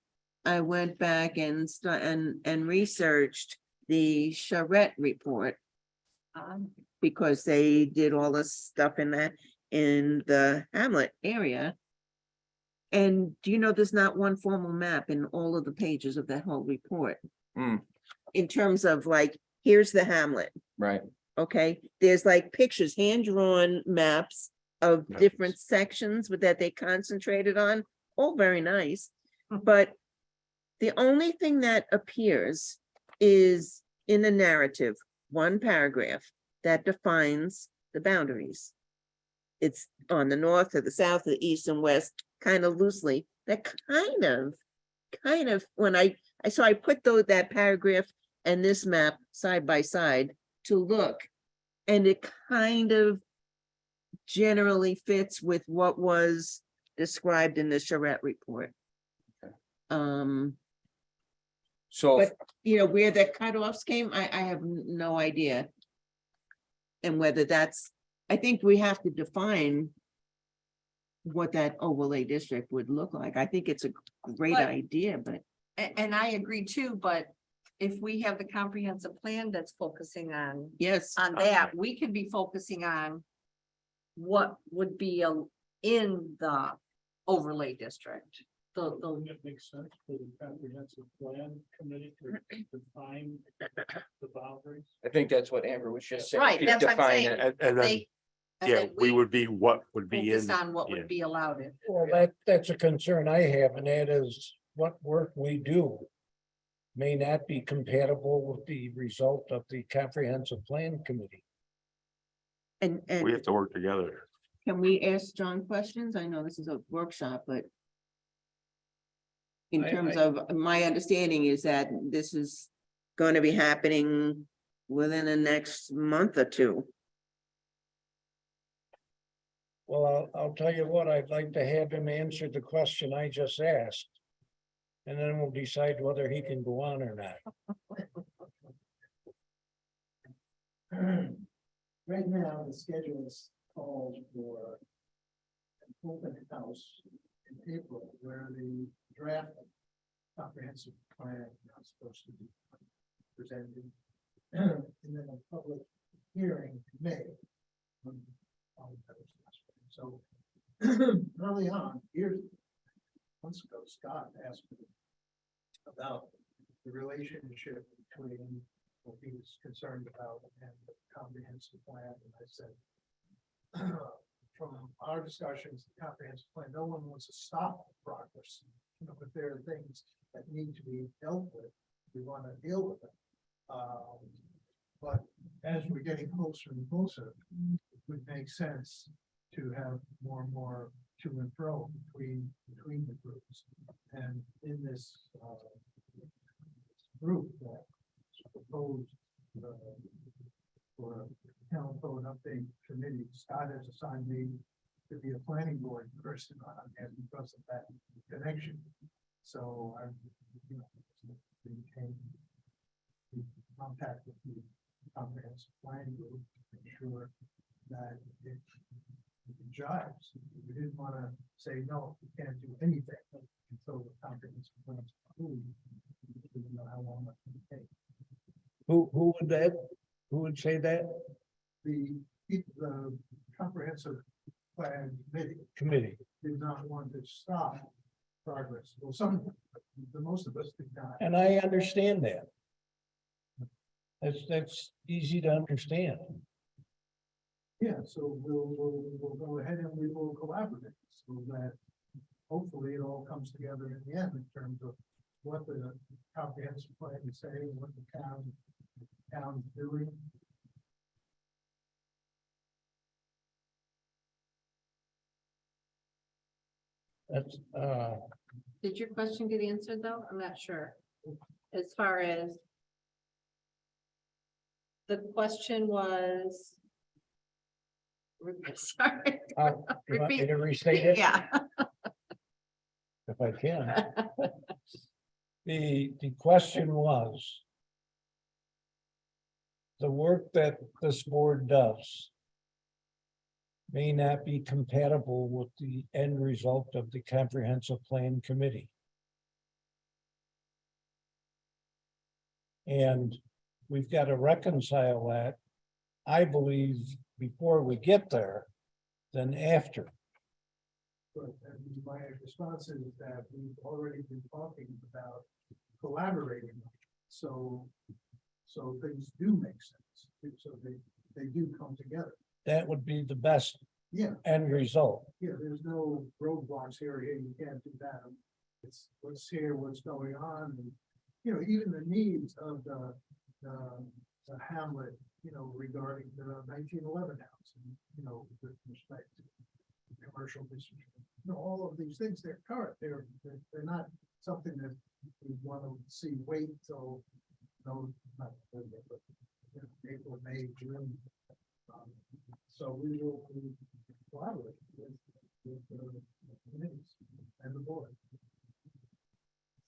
I went back and researched the charrette report because they did all this stuff in the Hamlet area. And do you know, there's not one formal map in all of the pages of that whole report. Hmm. In terms of like, here's the Hamlet. Right. Okay, there's like pictures, hand-drawn maps of Nice. different sections that they concentrated on, all very nice. But the only thing that appears is in the narrative, one paragraph that defines the boundaries. It's on the north or the south, the east and west, kind of loosely. That kind of, when I put that paragraph and this map side by side to look. And it kind of generally fits with what was described in the charrette report. So, But you know, where the cutoffs came, I have no idea. And whether that's, I think we have to define what that overlay district would look like. I think it's a great But- idea, but And I agree too, but if we have the comprehensive plan that's focusing yes. on that, we could be focusing on what would be in the overlay district. Wouldn't it make sense for the comprehensive plan committee to define the boundaries? I think that's what Amber was just saying. Right, to that's what I'm define saying. it. And then, They- and yeah, then we would be what would be Focus in, on what yeah. would be allowed in. Well, that's a concern I have, and that is what work we do may not be compatible with the result of the comprehensive plan committee. And We have to work together. can we ask John questions? I know this is a workshop, but in terms of, my understanding is that this is going to be happening within the next month or two. Well, I'll tell you what, I'd like to have him answer the question I just asked. And then we'll decide whether he can go on or not. Right now, the schedule is called for an open house in April, where the draft comprehensive plan is supposed to be presented. And then a public hearing in May. So early on, months ago, Scott asked me about the relationship between what he was concerned about and the comprehensive plan, and I said, from our discussions, the comprehensive plan, no one wants to stop progress. You know, but there are things that need to be dealt with, we want to deal with them. But as we're getting closer and closer, it would make sense to have more and more to and fro between the groups. And in this group that proposed for a town code update committee, Scott has assigned me to be a planning board person and because of that connection. So I, you know, became in contact with the comprehensive plan group to make sure that it jives. We didn't want to say, no, we can't do anything until the comprehensive plan is approved. We didn't know how long that would take. Who would say that? The comprehensive plan Committee. did not want to stop progress. Well, the most of us did not. And I understand that. That's easy to understand. Yeah, so we'll go ahead and we will collaborate so that hopefully it all comes together in the end in terms of what the comprehensive plan is saying, what the town is doing. That's, Did your question get answered though? I'm not sure. As far as. The question was, Sorry. You want me Repeat. to restate it? Yeah. If I can. The question was. The work that this board does. May not be compatible with the end result of the comprehensive plan committee. And we've got to reconcile that, I believe, before we get there, than after. But and my response is that we've already been talking about collaborating. So things do make sense. So they do come together. That would be the best Yeah, end result. yeah, there's no roadblocks here, hey, you can't do that. It's, let's hear what's going on, and, you know, even the needs of the hamlet, you know, regarding the 1911 house, and, you know, with respect to commercial district. You know, all of these things, they're current, they're not something that we want to see wait till, no, not, but, you know, April, May, June. So we will collaborate with the committees and the board.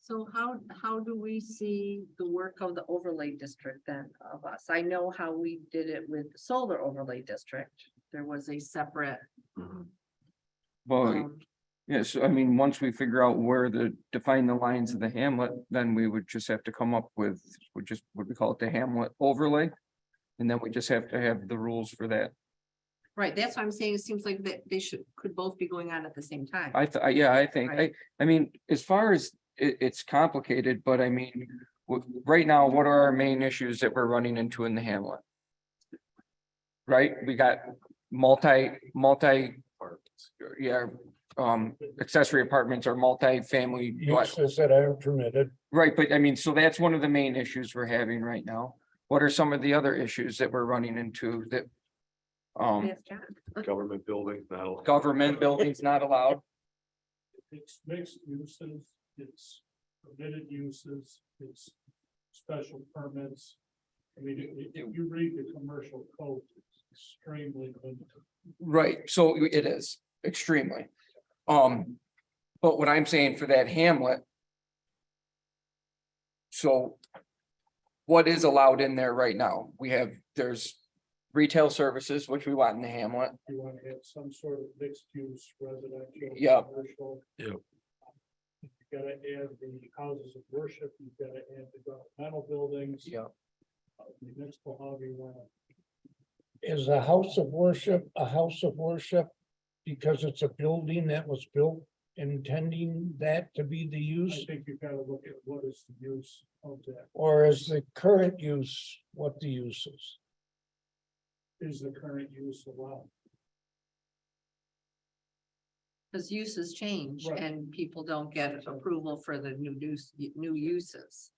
So how do we see the work of the overlay district then of us? I know how we did it with the solar overlay district. There was a separate. Well, yes, I mean, once we figure out where to define the lines of the hamlet, then we would just have to come up with, what we call it, the hamlet overlay. And then we just have to have the rules for that. Right, that's what I'm saying. It seems like that they could both be going on at the same time. Yeah, I think, Right. I mean, as far as it's complicated, but I mean, right now, what are our main issues that we're running into in the hamlet? Right, we got multi, yeah, accessory apartments or multi-family. Uses that are permitted. Right, but I mean, so that's one of the main issues we're having right now. What are some of the other issues that we're running into that? Yes, John. Government buildings, that'll. Government buildings not allowed? It's mixed uses, it's permitted uses, it's special permits. I mean, if you read the commercial code, it's extremely limited. Right, so it is extremely. But what I'm saying for that hamlet. So. What is allowed in there right now? There's retail services, which we want in the hamlet. You want to have some sort of mixed use residential. Yeah. Commercial. Yeah. You gotta add the houses of worship, you gotta add the governmental buildings. Yeah. Municipal, however you want. Is a house of worship because it's a building that was built intending that to be the I use? think you gotta look at what is the use of that, Or is the current use what the use is? is the current use allowed? Because uses change Right. and people don't get approval for the new uses.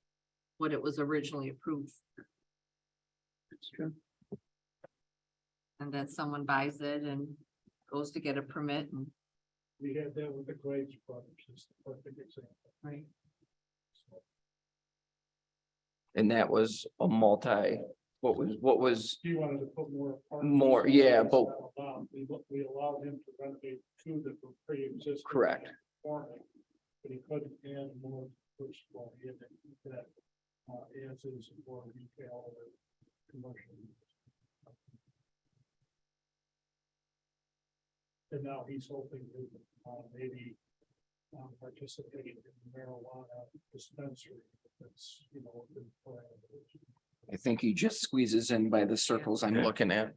What it was originally approved. That's true. And then someone buys it and goes to get a permit and, We had that with the Glades brothers, it's the perfect example. right, And that was a what was, He wanted to put more. More, yeah, but- We allowed him to renovate two that were pre-existing. Correct. Conforming, but he couldn't add more first floor in it that, adds in some more retail or commercial. And now he's hoping to, maybe, participate in marijuana dispensary, that's, you know, the plan. I think he just squeezes in by the circles I'm looking at.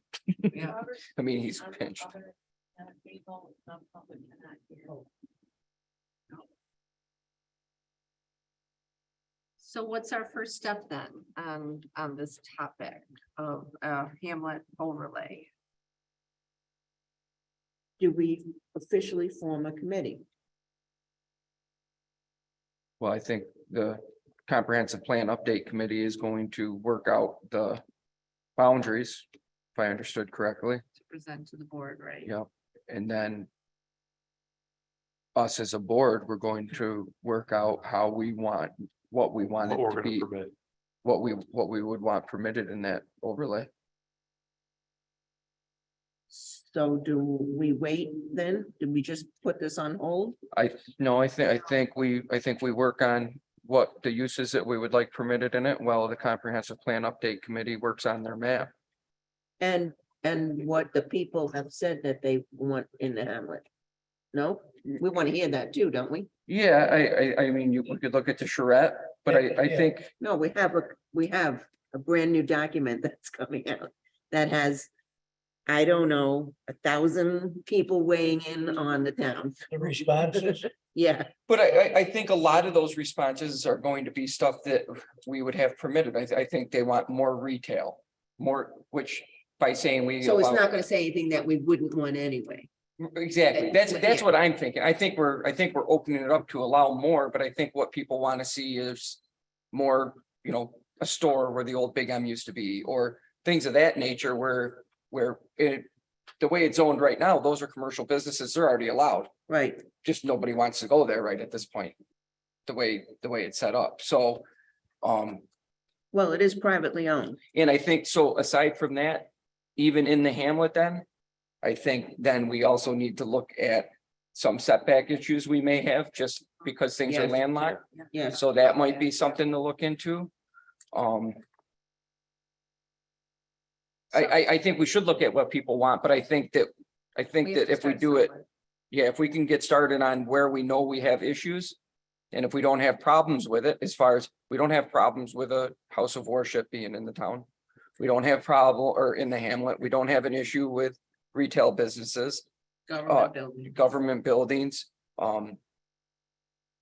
yeah. I mean, he's pinched. So what's our first step then on this topic of Hamlet overlay? Do we officially form a committee? Well, I think the comprehensive plan update committee is going to work out the boundaries, if I understood correctly. To present to the board, right? Yep, and then us as a board, we're going to work out how we want, what we want What it we're to gonna be, permit. what we would want permitted in that overlay. So do we wait then? Did we just put this on hold? No, I think we work on what the uses that we would like permitted in it, while the comprehensive plan update committee works on their map. And what the people have said that they want in the hamlet? No, we want to hear that too, don't we? Yeah, I mean, we could look at the charrette, but I Yeah. think, No, we have a brand new document that's coming out that has, I don't know, 1,000 people weighing in on the town. The responses, Yeah, but I think a lot of those responses are going to be stuff that we would have permitted. I think they want more retail. More, which by saying we. so it's allow- not gonna say anything that we wouldn't want anyway. Exactly, that's Yeah. what I'm thinking. I think we're opening it up to allow more, but I think what people want to see is. More, a store where the old Big M used to be, or things of that nature where it. The way it's zoned right now, those are commercial businesses, they're already allowed, Right, just nobody wants to go there right at this point. The way it's set up, so, well, it is privately owned. and I think, so aside from that, even in the hamlet then. I think then we also need to look at some setback issues we may have, just because things are Yes. landlocked. Yes, So that might be something to look into. I think we should look at what people want, but I think that if we do it, yeah, if we can get started on where we know we have issues. And if we don't have problems with it, as far as, we don't have problems with a house of worship being in the town. We don't have or in the hamlet, we don't have an issue with retail businesses, government building. government buildings,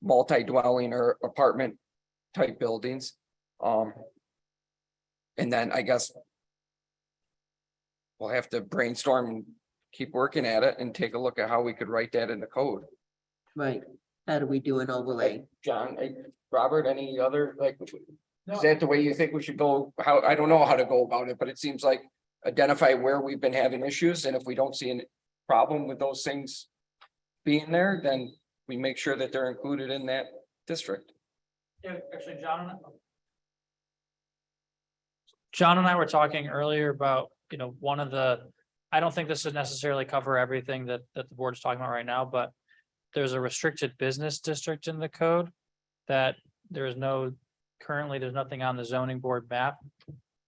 multi-dwelling or apartment type buildings. And then I guess we'll have to brainstorm and keep working at it and take a look at how we could write that in the code. Right, how do we do an overlay? John, Robert, any other, is that the way you think we should go? I don't know how to go about it, but it seems like identify where we've been having issues, and if we don't see any problem with those things being there, then we make sure that they're included in that district. Yeah, actually, John and I were talking earlier about, one of I don't think this would necessarily cover everything that the board is talking about right now, but there's a restricted business district in the code that currently there's nothing on the zoning board map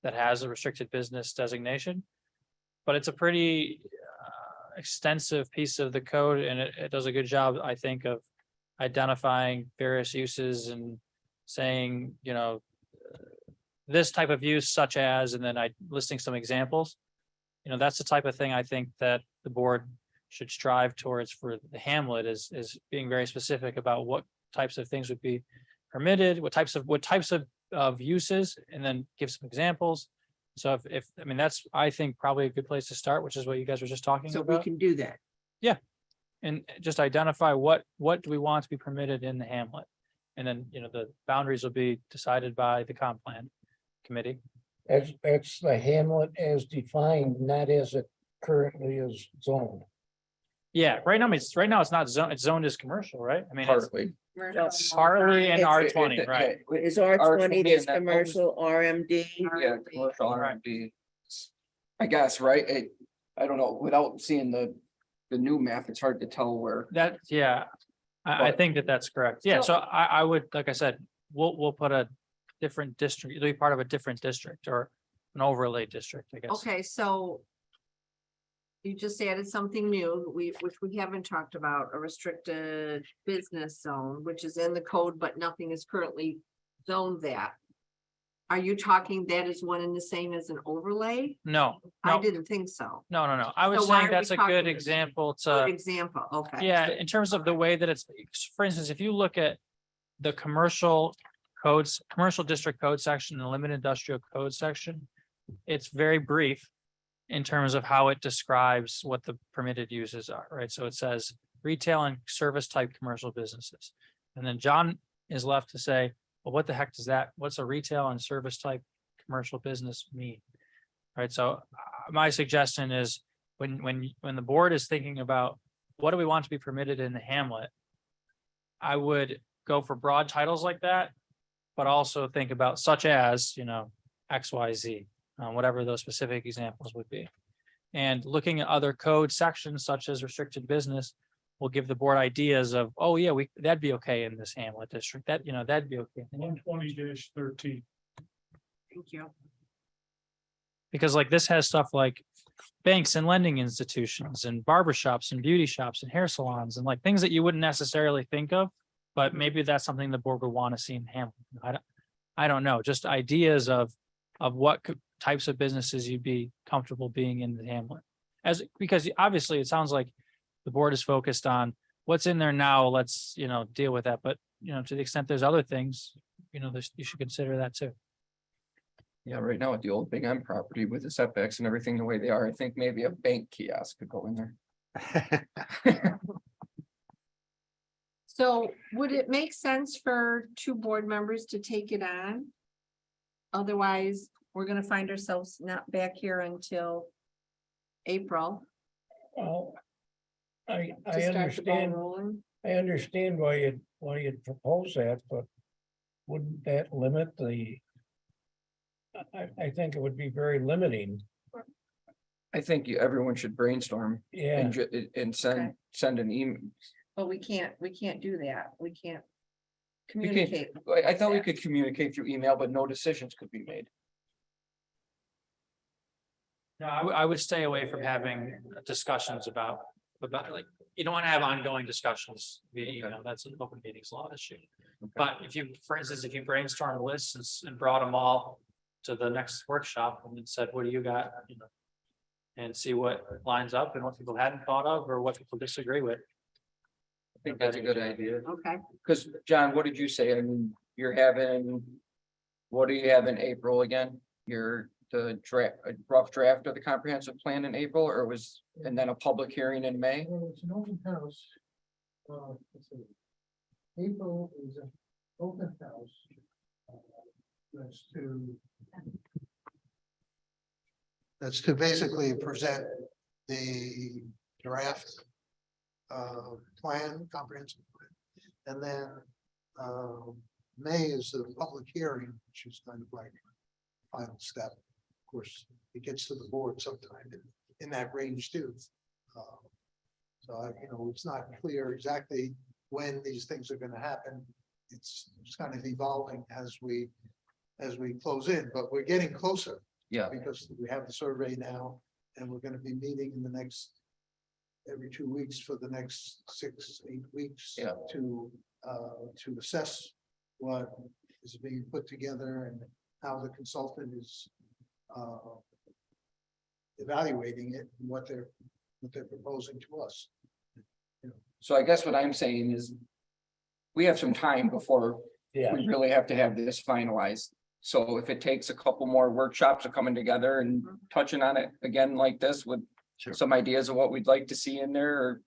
that has a restricted business designation. But it's a pretty extensive piece of the code, and it does a good job, I think, of identifying various uses and saying, this type of use such as, and then listing some examples. That's the type of thing I think that the board should strive towards for the hamlet is being very specific about what types of things would be permitted, what types of uses, and then give some examples. So that's, I think, probably a good place to start, which is what you guys were just talking So we about. can do that. And just identify what do we want to be permitted in the hamlet? And then, the boundaries will be decided by the comp plan committee. that's the hamlet as defined, not as it currently is zoned. Yeah, right now it's not zoned, it's zoned as commercial, right? I mean, it's Partly. Harley and It's- R20, right? Is R20, there's and that commercial, RMD? Yeah, commercial R&D. I guess, right? I don't know, without seeing the new map, it's hard to tell where. I But- think that's correct. Yeah, so I would, like I said, we'll put a different district, it'll be part of a different district or an overlay district, I guess. Okay, so. You just added something new, which we haven't talked about, a restricted business zone, which is in the code, but nothing is currently zoned that. Are you talking that is one and the same as an overlay? No, I no, didn't think so. no. I was So why saying are we that's a talking good this? example Good to, example, okay. yeah, in terms of the way that it's, for instance, if you look at the commercial codes, commercial district code section, and the limited industrial code section, it's very brief in terms of how it describes what the permitted uses are, right? So it says retail and service type commercial businesses. And then John is left to say, well, what the heck does what's a retail and service type commercial business mean? Right, so my suggestion is when the board is thinking about what do we want to be permitted in the hamlet, I would go for broad titles like that, but also think about such as, XYZ, whatever those specific examples would be. And looking at other code sections such as restricted business will give the board ideas of, oh yeah, that'd be okay in this hamlet district, that, that'd be okay. 120-13. Thank you. Because like this has stuff like banks and lending institutions and barbershops and beauty shops and hair salons and like things that you wouldn't necessarily think of. But maybe that's something the board would want to see in Hamilton. I don't know, just ideas of what types of businesses you'd be comfortable being in the hamlet. Because obviously it sounds like the board is focused on what's in there now, let's, deal with that. But, to the extent there's other things, you should consider that too. Yeah, right now at the old Big M property with the setbacks and everything the way they are, I think maybe a bank kiosk could go in there. So would it make sense for two board members to take it on? Otherwise, we're gonna find ourselves not back here until April Well, I to start the ball understand, rolling. I understand why you'd propose that, but wouldn't that limit the? I think it would be very limiting, I think everyone should brainstorm yeah. and send an email. But we can't do that. We can't We can't- communicate. I thought we could communicate through email, but no decisions could be made. No, I would stay away from having discussions about like, you don't want to have ongoing discussions via email. That's an open meetings law issue. But if you, for instance, if you brainstorm lists and brought them all to the next workshop and then said, what do you got? And see what lines up and what people hadn't thought of or what people disagree with. I think that's a good idea. Okay, Because, John, what did you say? I mean, what do you have in April again? The draft, a rough draft of the comprehensive plan in April, and then a public hearing in May? Well, it's an open house. Let's see. April is an open house. That's to basically present the draft plan, comprehensive plan. And then May is the public hearing, which is kind of like final step. Of course, it gets to the board sometime in that range too. So, it's not clear exactly when these things are gonna happen. It's kind of evolving as we close in, but we're getting closer. Yeah. Because we have the survey now, and we're gonna be meeting in the next every 2 weeks for the next 6-8 weeks. Yeah. To assess what is being put together and how the consultant is evaluating it and what they're proposing to us. So I guess what I'm saying is we have some time before Yeah, we really have to have this finalized. So if it takes a couple more workshops of coming together and touching on it again like this with some ideas of what we'd like to see in there, or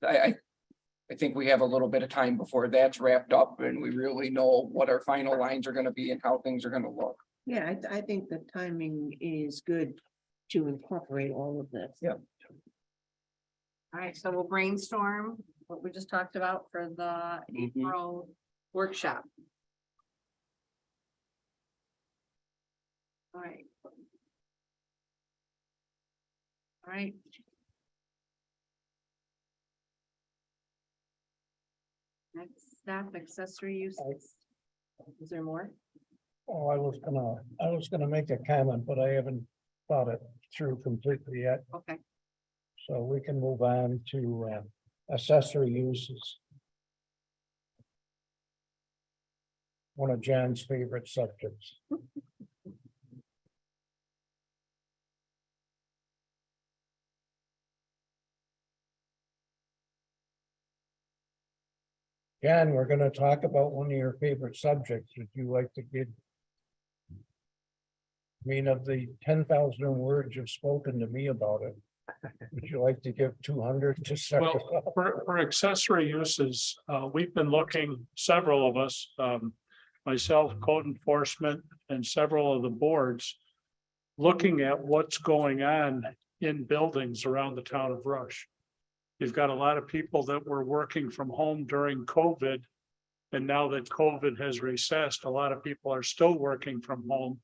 I think we have a little bit of time before that's wrapped up and we really know what our final lines are gonna be and how things are gonna look. Yeah, I think the timing is good to incorporate all of this. Yeah. all right, so we'll brainstorm what we just talked about for the April workshop. All right. All right. Next step, accessory uses. Is there more? oh, I was gonna make a comment, but I haven't thought it through completely yet, Okay, so we can move on to accessory uses. One of John's favorite subjects. John, we're gonna talk about one of your favorite subjects. Would you like to give? I mean, of the 10,000 words you've spoken to me about it, would you like to give 200 to start? Well, us off? for accessory uses, we've been looking, several of us, myself, code enforcement, and several of the boards. Looking at what's going on in buildings around the town of Rush. You've got a lot of people that were working from home during COVID. And now that COVID has recessed, a lot of people are still working from home.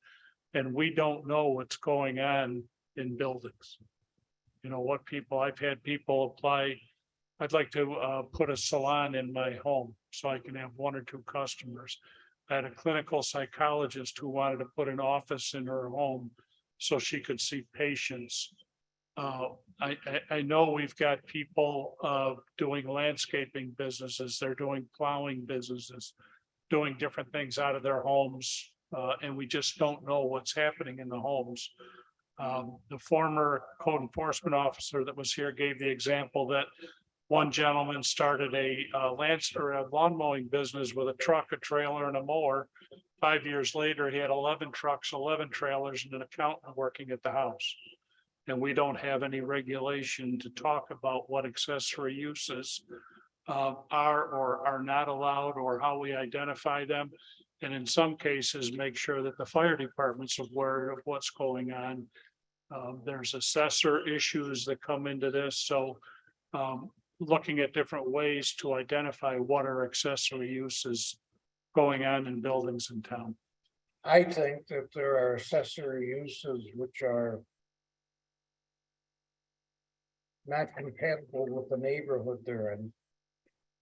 And we don't know what's going on in buildings. You know, what people, I've had people apply. I'd like to put a salon in my home so I can have one or two customers. I had a clinical psychologist who wanted to put an office in her home so she could see patients. I know we've got people doing landscaping businesses, they're doing plowing businesses, doing different things out of their homes, and we just don't know what's happening in the homes. The former code enforcement officer that was here gave the example that one gentleman started a lawn mowing business with a truck, a trailer, and a mower. 5 years later, he had 11 trucks, 11 trailers, and an accountant working at the house. And we don't have any regulation to talk about what accessory uses are or are not allowed, or how we identify them. And in some cases, make sure that the fire department's aware of what's going on. There's assessor issues that come into this, so looking at different ways to identify what are accessory uses going on in buildings in town. I think that there are accessory uses which are not compatible with the neighborhood they're in.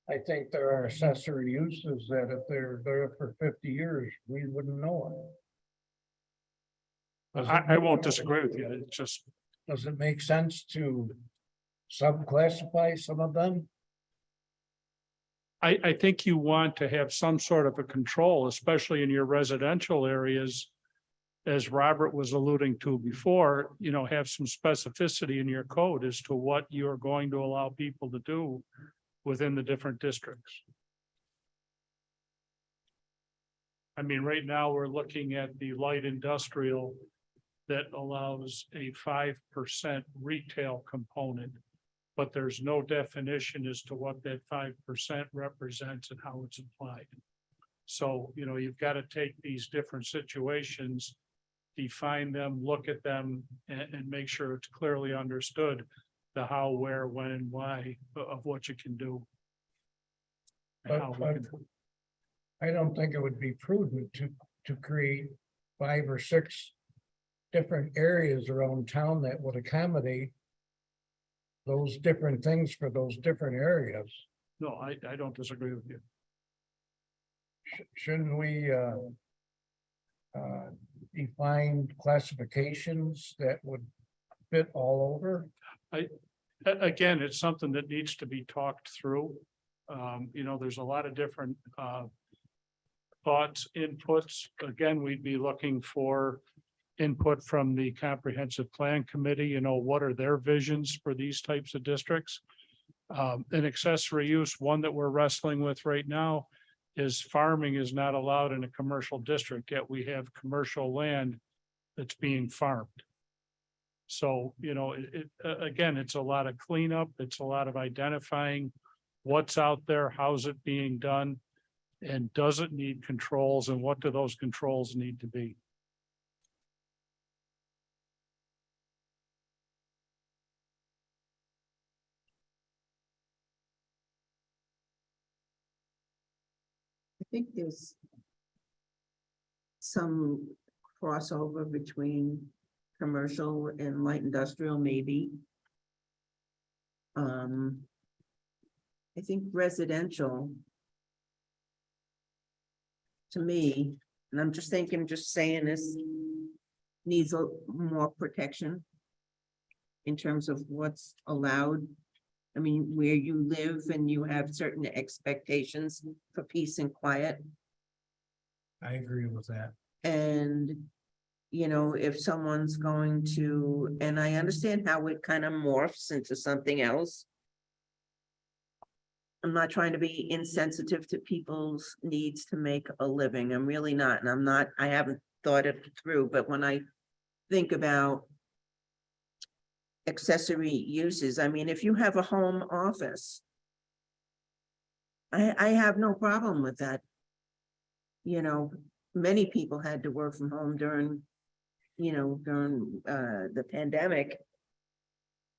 I think there are accessory uses that if they're there for 50 years, we wouldn't know it. I won't disagree with you. It's just, Does it make sense to subclassify some of them? I think you want to have some sort of a control, especially in your residential areas. As Robert was alluding to before, you know, have some specificity in your code as to what you're going to allow people to do within the different districts. I mean, right now, we're looking at the light industrial that allows a 5% retail component. But there's no definition as to what that 5% represents and how it's applied. So, you know, you've got to take these different situations, define them, look at them, and make sure it's clearly understood the how, where, when, and why of what you can do. And how we can- I don't think it would be prudent to create 5 or 6 different areas around town that would accommodate those different things for those different areas. No, I don't disagree with you. Shouldn't we define classifications that would fit all over? Again, it's something that needs to be talked through. You know, there's a lot of different thoughts, inputs. Again, we'd be looking for input from the comprehensive plan committee, you know, what are their visions for these types of districts? An accessory use, one that we're wrestling with right now is farming is not allowed in a commercial district, yet we have commercial land that's being farmed. So, you know, again, it's a lot of cleanup, it's a lot of identifying what's out there, how's it being done, and does it need controls, and what do those controls need to be? I think there's some crossover between commercial and light industrial, maybe. I think residential, to me, and I'm just thinking, just saying this, needs a more protection in terms of what's allowed. I mean, where you live and you have certain expectations for peace and quiet. I agree with that. And, you know, if someone's going to, and I understand how it kind of morphs into something else. I'm not trying to be insensitive to people's needs to make a living. I'm really not, and I haven't thought it through, but when I think about accessory uses, I mean, if you have a home office, I have no problem with that. You know, many people had to work from home during the pandemic.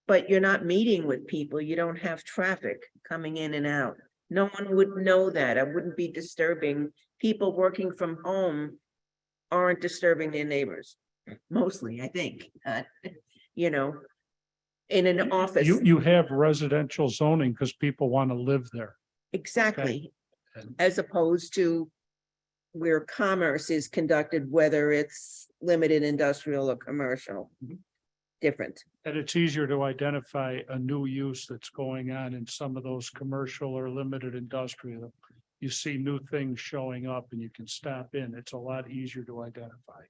But you're not meeting with people, you don't have traffic coming in and out. No one would know that. It wouldn't be disturbing. People working from home aren't disturbing their neighbors, mostly, I think. You know, in an office. You have residential zoning because people want to live there. Exactly. And- As opposed to where commerce is conducted, whether it's limited industrial or commercial. Different. And it's easier to identify a new use that's going on in some of those commercial or limited industrial. You see new things showing up and you can stop in. It's a lot easier to identify.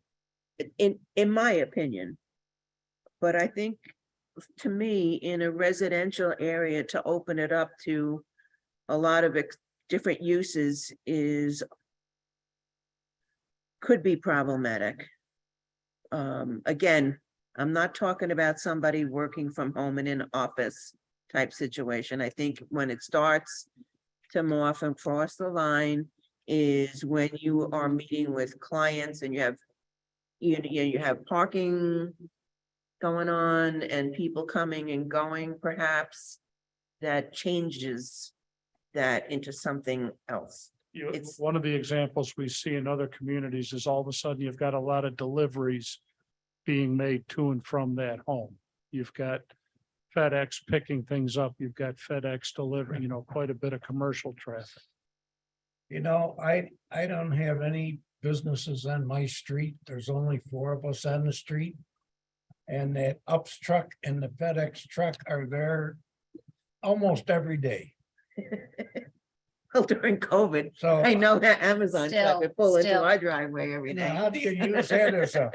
In my opinion. But I think, to me, in a residential area, to open it up to a lot of different uses could be problematic. Again, I'm not talking about somebody working from home in an office type situation. I think when it starts to morph and cross the line is when you are meeting with clients and you have parking going on and people coming and going, perhaps that changes that into something else. It's- One of the examples we see in other communities is all of a sudden you've got a lot of deliveries being made to and from that home. You've got FedEx picking things up. You've got FedEx delivering, quite a bit of commercial traffic. I don't have any businesses on my street. There's only 4 of us on the street. And that UPS truck and the FedEx truck are there almost every day. Well, during COVID, So. I know that Amazon truck would pull into Still. our driveway every Now, day. how do you use that as a,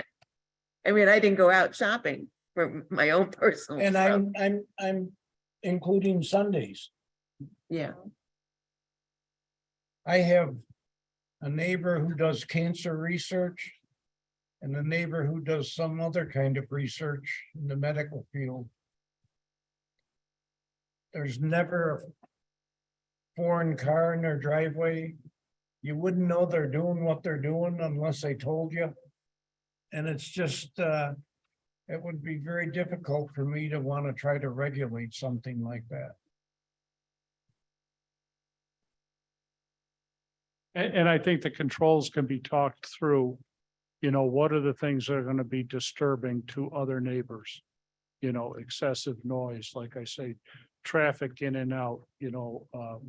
I mean, I didn't go out shopping for my own personal and stuff. I'm including Sundays. Yeah, I have a neighbor who does cancer research. And a neighbor who does some other kind of research in the medical field. There's never a foreign car in their driveway. You wouldn't know they're doing what they're doing unless they told you. And it's just, it would be very difficult for me to want to try to regulate something like that. And I think the controls can be talked through. What are the things that are going to be disturbing to other neighbors? Excessive noise, like I say, traffic in and out,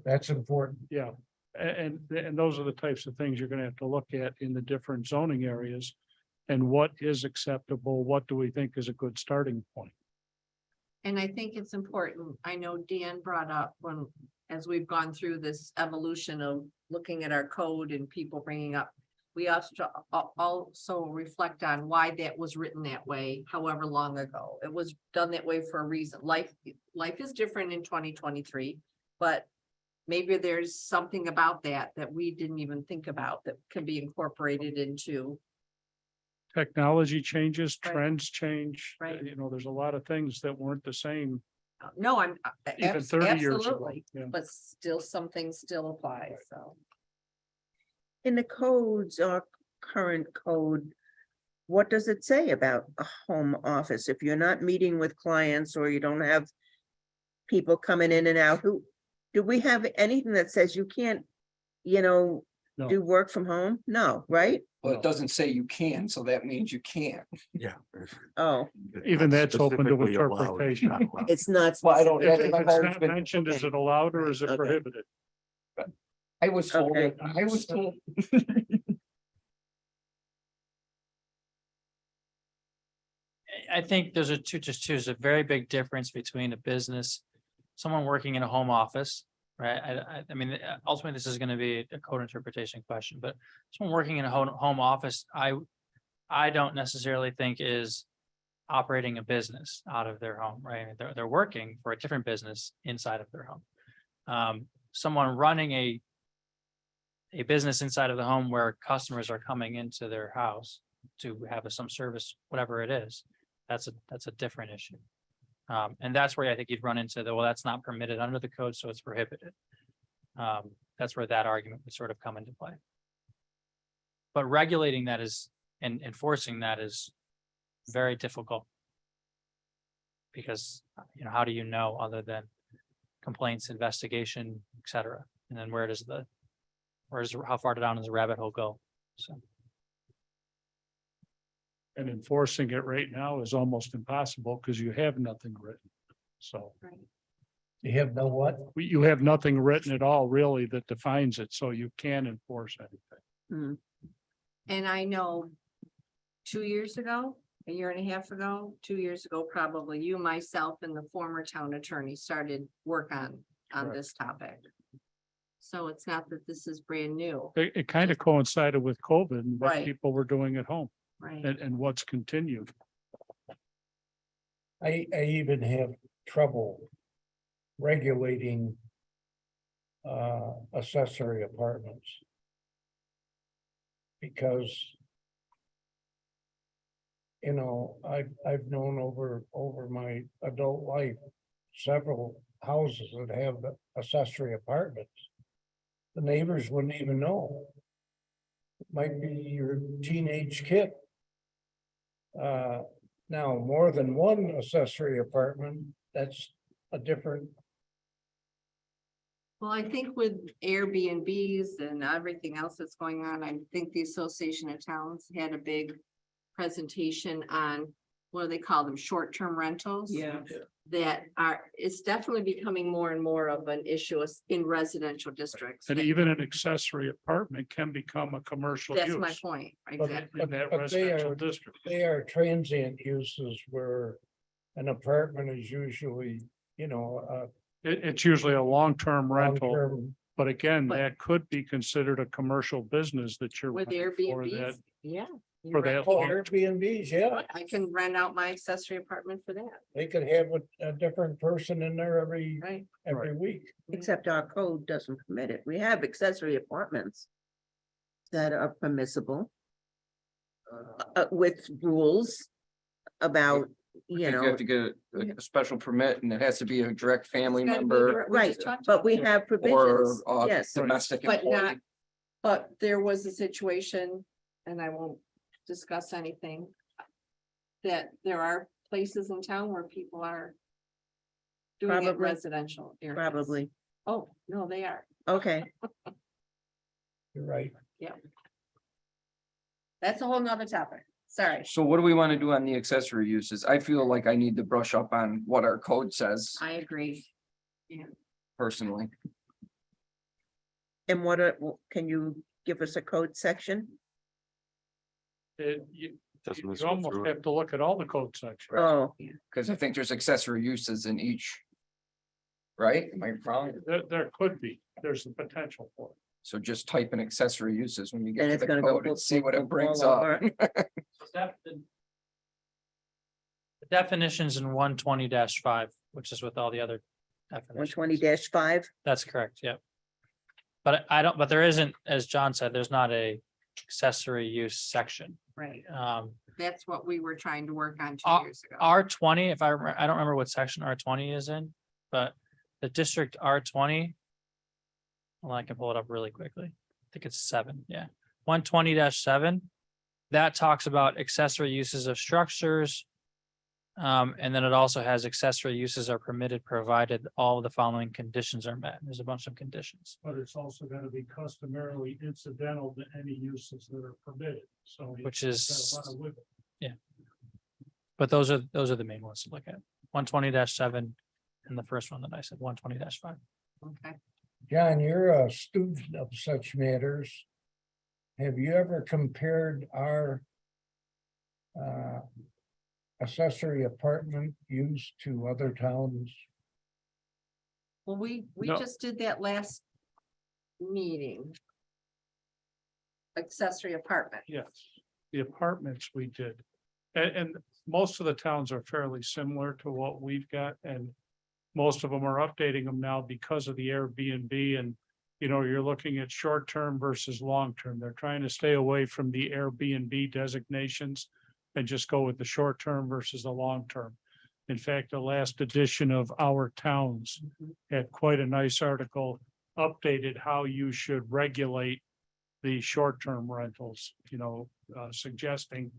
That's important. yeah. And those are the types of things you're gonna have to look at in the different zoning areas. And what is acceptable? What do we think is a good starting point? And I think it's important, I know Dan brought up as we've gone through this evolution of looking at our code and people bringing up. We also reflect on why that was written that way, however long ago. It was done that way for a reason. Life is different in 2023, but maybe there's something about that we didn't even think about that can be incorporated into. Technology changes, Right. trends change. Right. There's a lot of things that weren't the same No, I'm even 30 years ago. absolutely, Yeah. but still some things still apply, so. in the codes, our current code, what does it say about a home office? If you're not meeting with clients or you don't have people coming in and out, do we have anything that says you can't, No. do work from home? No, right? Well, it doesn't say you can, so that means you can't. Yeah. Oh, Even that's open to Specifically allowed, interpretation. not allowed. it's not. Well, I don't- If Yeah, if my it's heart's not been- mentioned, is it allowed or is it Okay. prohibited? I was told Okay. it. I was told. I think there's there's a very big difference between a business, someone working in a home office, right? I mean, ultimately, this is gonna be a code interpretation question, but someone working in a home office, I don't necessarily think is operating a business out of their home, right? They're working for a different business inside of their home. Someone running a business inside of the home where customers are coming into their house to have some service, whatever it is, that's a different issue. And that's where I think you'd run into well, that's not permitted under the code, so it's prohibited. That's where that argument would sort of come into play. But regulating that and enforcing that is very difficult. Because, how do you know other than complaints, investigation, et cetera? And then how far down does the rabbit hole go? So. And enforcing it right now is almost impossible because you have nothing written. So You have no what? you have nothing written at all really that defines it, so you can enforce anything. And I know 2 years ago, a year and a half ago, 2 years ago, probably you, myself and the former town attorney started work on Right. this topic. So it's not that this is brand new, It kind of coincided with COVID and what Right. people were doing at home right? and what's continued. I even have trouble regulating accessory apartments. Because you know, I've known over my adult life, several houses that have accessory apartments. The neighbors wouldn't even know. It might be your teenage kid. Now, more than one accessory apartment, that's a different. Well, I think with Airbnbs and everything else that's going on, I think the Association of Towns had a big presentation on, what do they call them, short-term rentals? Yeah. That are, it's definitely becoming more and more of an issue in residential districts. And even an accessory apartment can become a commercial That's my use point, But- exactly. in that but they residential are- district. They are transient uses where an apartment is usually, you know, It's usually a long-term a rental, long-term. but again, But- that could be considered a commercial business that you're. With running for that- Airbnbs, yeah. you for rent- that Oh, long- Airbnbs, yeah, I can rent out my accessory apartment for that, they could have a different person in there every right? week. Except our code doesn't permit it. We have accessory apartments that are permissible with rules about, I you think you know, have to get a special permit and it has to be a direct family It's gotta be member direct- we right, just talked but about we that. have or provisions, a yes. domestic But not, employee. but there was a situation, and I won't discuss anything. That there are places in town where people are. Doing it Probably. residential areas. Probably, Oh, no, they are. okay, You're right. That's a whole nother topic. Sorry. So what do we want to do on the accessory uses? I feel like I need to brush up on what our code says I agree. personally. and can you give us a code section? You Doesn't you this go almost through it? have to look at all the code sections. Oh, Because I think there's accessory uses in each. Right? Am I wrong? There could be, there's the potential for it. So just type in accessory uses when you and get to it's the gonna go. code and see what it all brings up. over. The definitions in 120-5, which is with all the other definitions. 120-5, That's correct, yeah. But I don't, but there isn't, as John said, there's not a accessory use section. Right. Um, That's what we were trying to work on Uh, 2 years ago. R20, if I remember, I don't remember what section R20 is in, but the district R20. Well, I can pull it up really quickly. I think it's 7, yeah. 120-7. That talks about accessory uses of structures. And then it also has accessory uses are permitted provided all of the following conditions are met. There's a bunch of conditions. But it's also gonna be customarily incidental to any uses that are permitted, so. you Which gotta is- run a wiggle. But those are the main ones to look at. 120-7 and the first one that I said, 120-5. Okay. John, you're a student of such matters. Have you ever compared our accessory apartment use to other towns? Well, we No. just did that last meeting. Accessory apartment. Yes, the apartments we did. And most of the towns are fairly similar to what we've got, and most of them are updating them now because of the Airbnb and, you know, you're looking at short-term versus long-term. They're trying to stay away from the Airbnb designations and just go with the short-term versus the long-term. In fact, the last edition of Our Towns had quite a nice article, updated how you should regulate the short-term rentals, you know, suggesting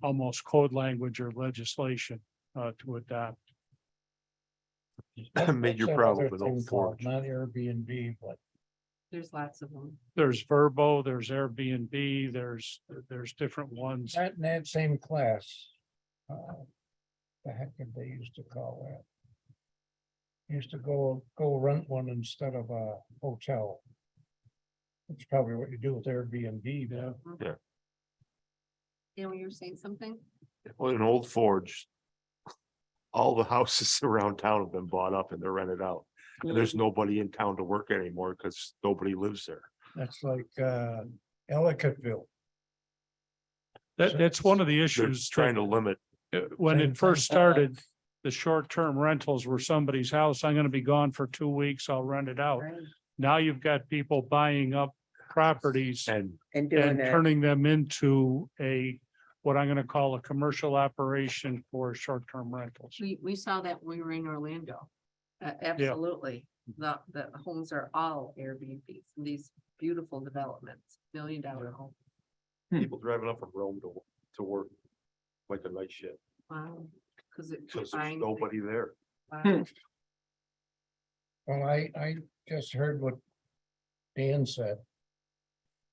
almost code language or legislation to adopt. Major What's that problem other with thing Old called? Forge. Not Airbnb, but There's lots of them. There's Verbo, there's Airbnb, there's different ones. not in that same class. The heck did they used to call that? Used to go rent one instead of a hotel. That's probably what you do with Airbnb, yeah. You know, you were saying something? Well, in Old Forge. All the houses around town have been bought up and they're rented out. And there's nobody in town to work anymore because nobody lives there. That's like Ellicottville. That's one of the They're issues. trying to limit. When Same it first thing. started, the short-term rentals were somebody's house. I'm gonna be gone for 2 weeks. I'll rent it out. Right. Now you've got people buying up properties And And doing and that. turning them into what I'm gonna call a commercial operation for short-term rentals. We saw that when we were in Orlando. Absolutely. The homes are all Airbnbs, these beautiful developments, $1 million home. people driving up from Rome to work. Like a night shift, Wow. Cause it. because there's nobody there. Wow. Well, I just heard what Dan said.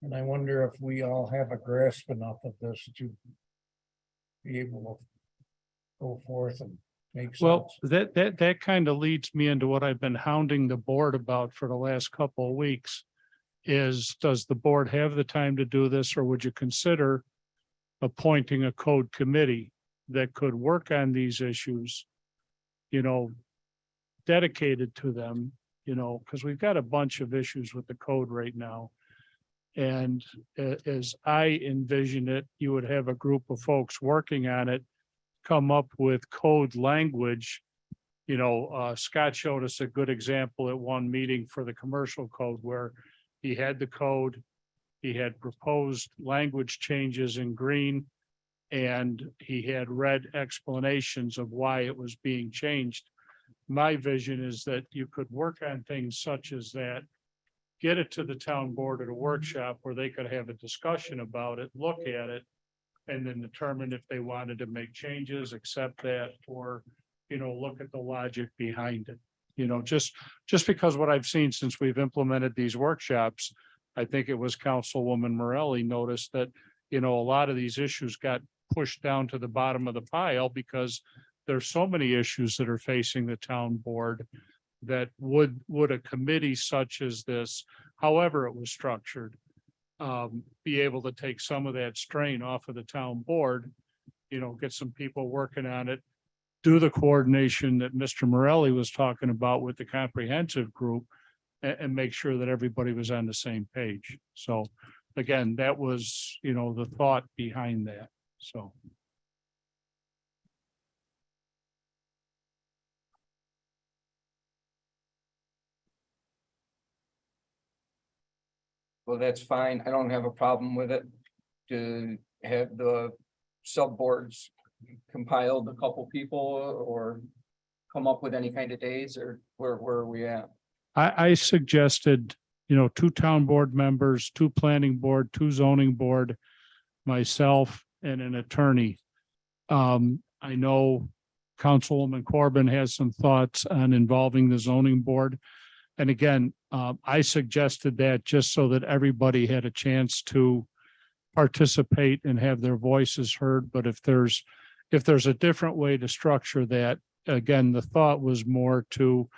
And I wonder if we all have a grasp enough of this to be able to go forth and make Well, sense. that kind of leads me into what I've been hounding the board about for the last couple of weeks. Is, does the board have the time to do this, or would you consider appointing a code committee that could work on these issues? You know, dedicated to them, you know, because we've got a bunch of issues with the code right now. And as I envision it, you would have a group of folks working on it, come up with code language. You know, Scott showed us a good example at one meeting for the commercial code where he had the code, he had proposed language changes in green, and he had read explanations of why it was being changed. My vision is that you could work on things such as that, get it to the town board at a workshop where they could have a discussion about it, look at it, and then determine if they wanted to make changes, accept that, or, you know, look at the logic behind it. You know, just because what I've seen since we've implemented these workshops, I think it was Councilwoman Morelli noticed that, you know, a lot of these issues got pushed down to the bottom of the pile because there's so many issues that are facing the town board that would a committee such as this, however it was structured, be able to take some of that strain off of the town board, you know, get some people working on it, do the coordination that Mr. Morelli was talking about with the comprehensive group, and make sure that everybody was on the same page. So again, that was, you know, the thought behind that. So. Well, that's fine. I don't have a problem with it. To have the subboards compiled, a couple people, or come up with any kind of days, or where are we at? I suggested, you know, 2 town board members, 2 planning board, 2 zoning board, myself and an attorney. I know Councilwoman Corbin has some thoughts on involving the zoning board. And again, I suggested that just so that everybody had a chance to participate and have their voices heard. But if there's a different way to structure that, again, the thought was more to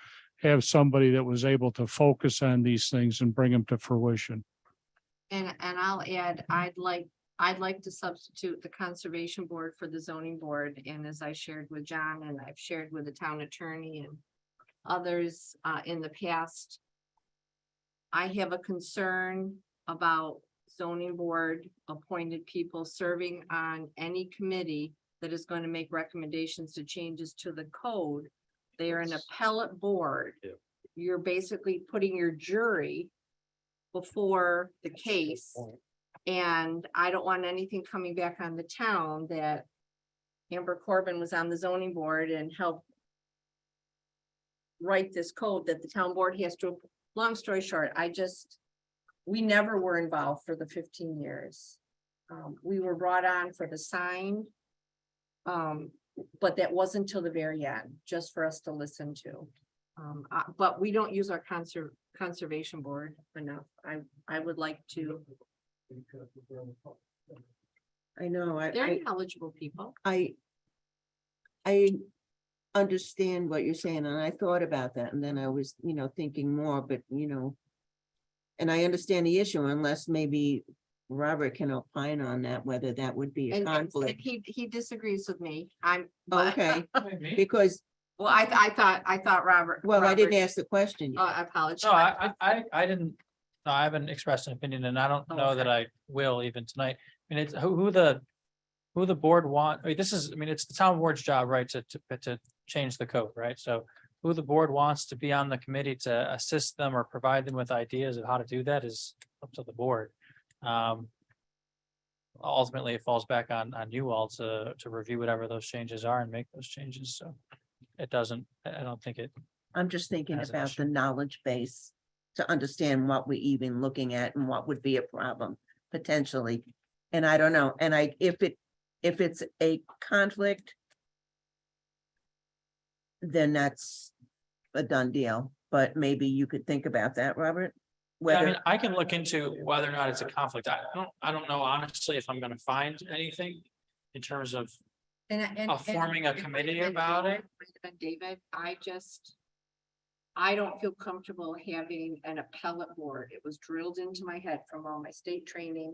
have somebody that was able to focus on these things and bring them to fruition. And I'll add, I'd like to substitute the conservation board for the zoning board. And as I shared with John and I've shared with the town attorney and others in the past, I have a concern about zoning board appointed people serving on any committee that is going to make recommendations to changes to the code. They are an appellate board. Yeah. You're basically putting your jury before the case. And I don't want anything coming back on the town that Amber Corbin was on the zoning board and helped write this code that the town board has to, long story short, we never were involved for the 15 years. We were brought on for the sign. But that wasn't till the very end, just for us to listen to. But we don't use our conservation board enough. I would like to, I know, they're knowledgeable people. I understand what you're saying, and I thought about that, and then I was, thinking more, but, and I understand the issue unless maybe Robert can opine on that, whether that would be a And conflict. he disagrees with me. I'm. Okay, because, Well, I thought Robert. well, I didn't Robert- ask the question. yet. I apologize. No, I didn't, no, I haven't expressed an opinion and I don't know that I will even tonight. I mean, it's who the board want, I mean, this is, I mean, it's the town board's job, right, to change the code, right? So who the board wants to be on the committee to assist them or provide them with ideas of how to do that is up to the board. Ultimately, it falls back on you all to review whatever those changes are and make those changes, so it doesn't, I don't think it. I'm just thinking As an about issue. the knowledge base to understand what we're even looking at and what would be a problem potentially. And I don't know, and if it's a conflict, then that's a done deal, but maybe you could think about that, Robert. Yeah, I mean, Whether, I can look into whether or not it's a conflict. I don't know honestly if I'm gonna find anything in terms of, forming a committee about it. David, I don't feel comfortable having an appellate board. It was drilled into my head from all my state training.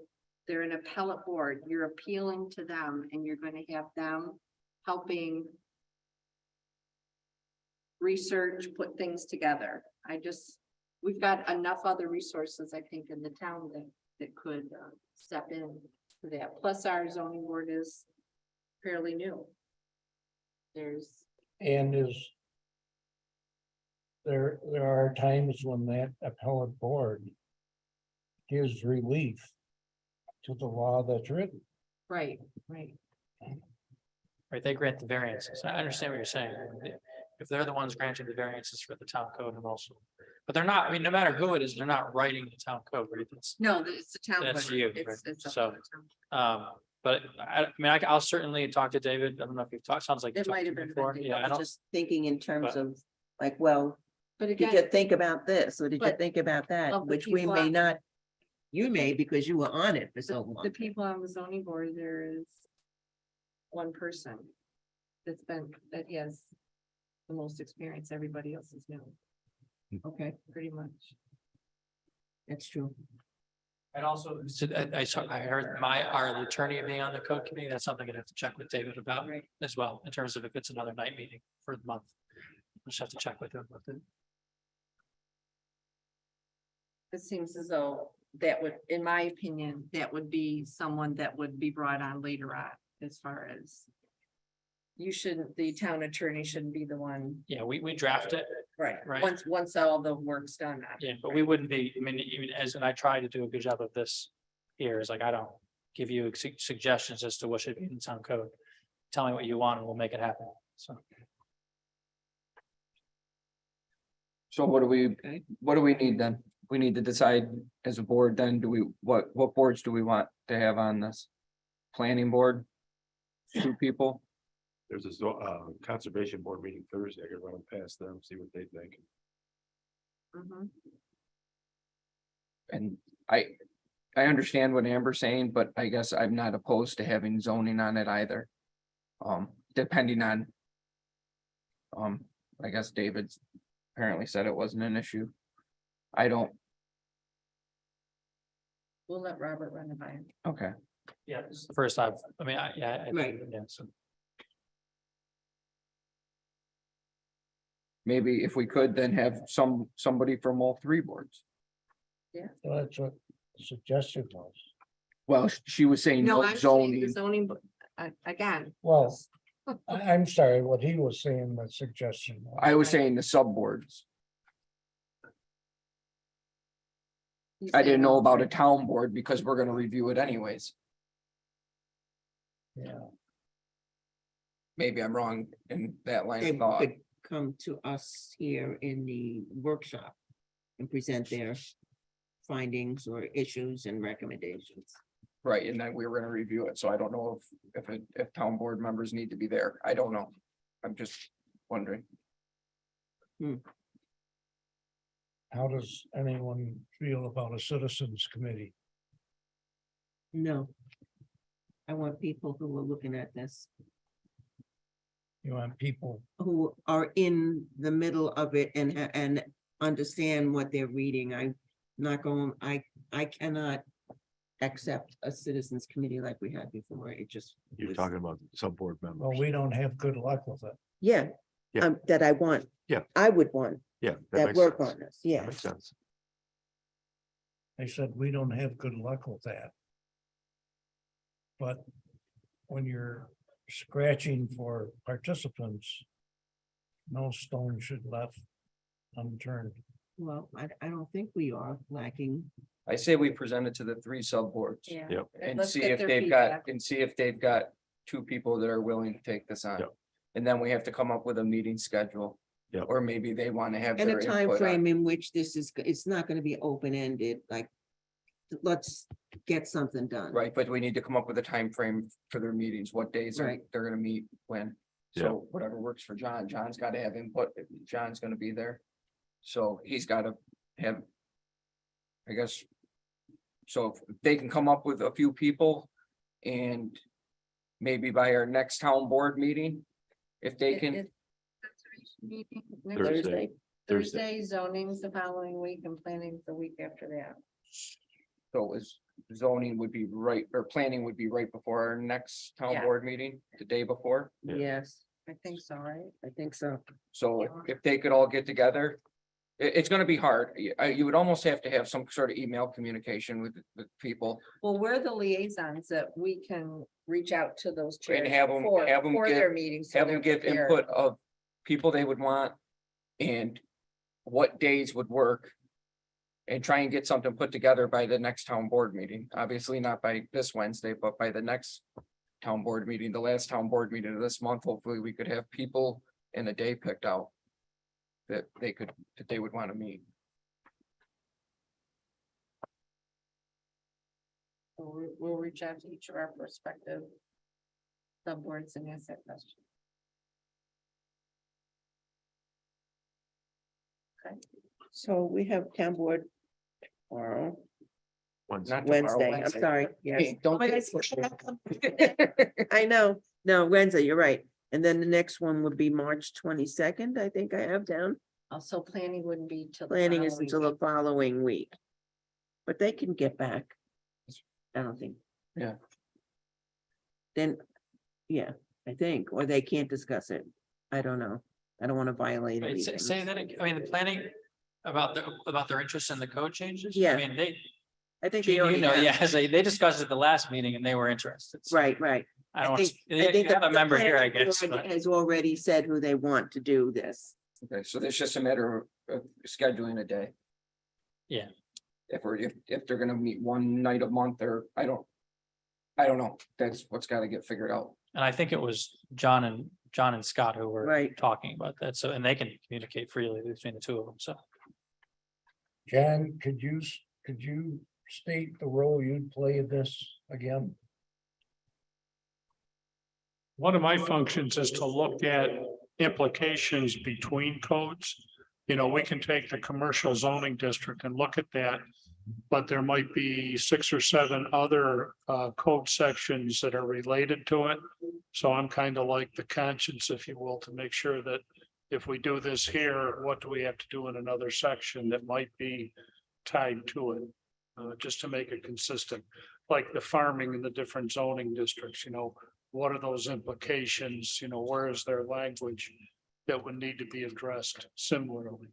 They're an appellate board. You're appealing to them and you're gonna have them helping research, put things together. We've got enough other resources, I think, in the town that could step in to that. Plus our zoning board is fairly new. And there are times when that appellate board gives relief to the law that's written. Right. Right, they grant the variances. I understand what you're saying. If they're the ones granting the variances for the town code and also, but they're not, I mean, no matter who it is, they're not writing the town code, right? It's, No, it's the town. That's board. you, It's- right. it's up So, to the town. but I mean, I'll certainly talk to David. I don't know if you've talked, sounds like. you've It might talked have to him been before. David. Yeah, I I'm don't, just thinking in terms but- of, like, well, But did you again, think about this, or did you But think about that, of the which we people may on- not. You may, because you were on it for so the long. people on the zoning board, there is one person that has the most experience. Everybody else is new, Okay, pretty much. that's true. and also, I heard our attorney being on the code committee. That's something I'd have to check with David about Right. as well, in terms of if it's another night meeting for the month. Just have to check with him with it. It seems as though that would, in my opinion, that would be someone that would be brought on later on, as far as. The town attorney shouldn't be the one. Yeah, we draft it. Right. Once all the work's done. on it. Yeah, but we wouldn't be, I mean, even as, and I try to do a good job of this here, is like, I don't give you suggestions as to what should be in the town code. Tell me what you want and we'll make it happen, so. So what do we need then? We need to decide as a board then, what boards do we want to have on this? Planning board? 2 people? There's a conservation board meeting Thursday. I could run past them, see what they think. Mhm. And I understand what Amber's saying, but I guess I'm not opposed to having zoning on it either. Depending on. I guess David's apparently said it wasn't an issue. I don't, We'll let Robert run it by him. okay, Yeah, this is the first I've, I mean, Right. yeah, so. maybe if we could then have somebody from all 3 boards. So that's what the suggestion was. Well, she was saying No, no I'm saying the zoning, zoning, again. Well, I'm sorry, what he was saying, the suggestion. was. I was saying the sub boards. he's I saying didn't know all about three. a town board because we're gonna review it anyways. Yeah, Maybe I'm wrong in that line They of thought. could come to us here in the workshop and present their findings or issues and recommendations. Right, and then we were gonna review it, so I don't know if town board members need to be there, I don't know. I'm just wondering. how does anyone feel about a citizens committee? No. I want people who are looking at this. You want people, who are in the middle of it and understand what they're reading. I'm not going, I cannot accept a citizens committee like we had before. It just. You're was- talking about some board members. well, we don't have good luck with it. Yeah, Yeah. that I want. Yeah. I would want Yeah. that makes work sense. on this, That yeah. Makes sense. I said, we don't have good luck with that. But when you're scratching for participants, no stone should left unturned. Well, I don't think we are lacking. I say we present it to the three subboards. Yeah. Yep. And Let's see get if their they've got, feedback. and see if they've got two people that are willing to take this on. Yep. And then we have to come up with a meeting schedule. Yep. Or maybe they want to have And a their time input on. frame in which this is, it's not gonna be open-ended, like, let's get something done. Right, but we need to come up with a time frame for their meetings, what days Right. they're gonna meet, when. Yeah. So whatever works for John, John's gotta have input, John's gonna be there. So he's gotta have. I guess. So if they can come up with a few people and. Maybe by our next town board meeting, if they can, Meeting Thursday. next Thursday. Thursday, zoning's the following week and planning the week after that. so is zoning would be right, or planning would be right before our next town Yeah. board meeting, the day before. Yeah. Yes, I think so, right? I think so. So if they could all get together, it's gonna be hard. You would almost have to have some sort of email communication with people. Well, we're the liaisons that we can reach out to those chairs. And have 'em- for- have 'em for give- their meetings. so Have them they're give prepared. input of people they would want and what days would work. And try and get something put together by the next town board meeting. Obviously not by this Wednesday, but by the next town board meeting, the last town board meeting of this month. Hopefully, we could have people in a day picked out that they would want to meet. So we'll reach out to each of our prospective subboards and ask that question. So we have town board tomorrow, Wednesday. Not tomorrow, Wednesday, I'm Wednesday. sorry, yes. Hey, don't Oh, get yes. pushy. I know, no, Wednesday, you're right. And then the next one would be March 22nd, I think I have down. Also, planning wouldn't be till. the Planning is following until week. the following week. But they can get back. I don't think. Yeah. Then, yeah, I think, or they can't discuss it. I don't know. I don't want to violate Wait, anything. say that, I mean, the planning about their interest in the code changes? Yeah. I mean, they, I think they you already know, have. yeah, they discussed it at the last meeting and they were interested. So Right, right. I don't, think- you I think have the a member here, I planning guess, board but Has already said who they want to do this. Okay, so it's just a matter of scheduling a day. Yeah. If they're gonna meet one night a month or I don't know. That's what's gotta get figured out. and I think it was John and Scott who were Right. talking about that. So, and they can communicate freely between the two of them. So. John, could you state the role you'd play in this again? One of my functions is to look at implications between codes. You know, we can take the commercial zoning district and look at that. But there might be 6 or 7 other code sections that are related to it. So I'm kind of like the conscience, if you will, to make sure that if we do this here, what do we have to do in another section that might be tied to it? Just to make it consistent, like the farming in the different zoning districts, you know, what are those implications? You know, where is their language that would need to be addressed similarly?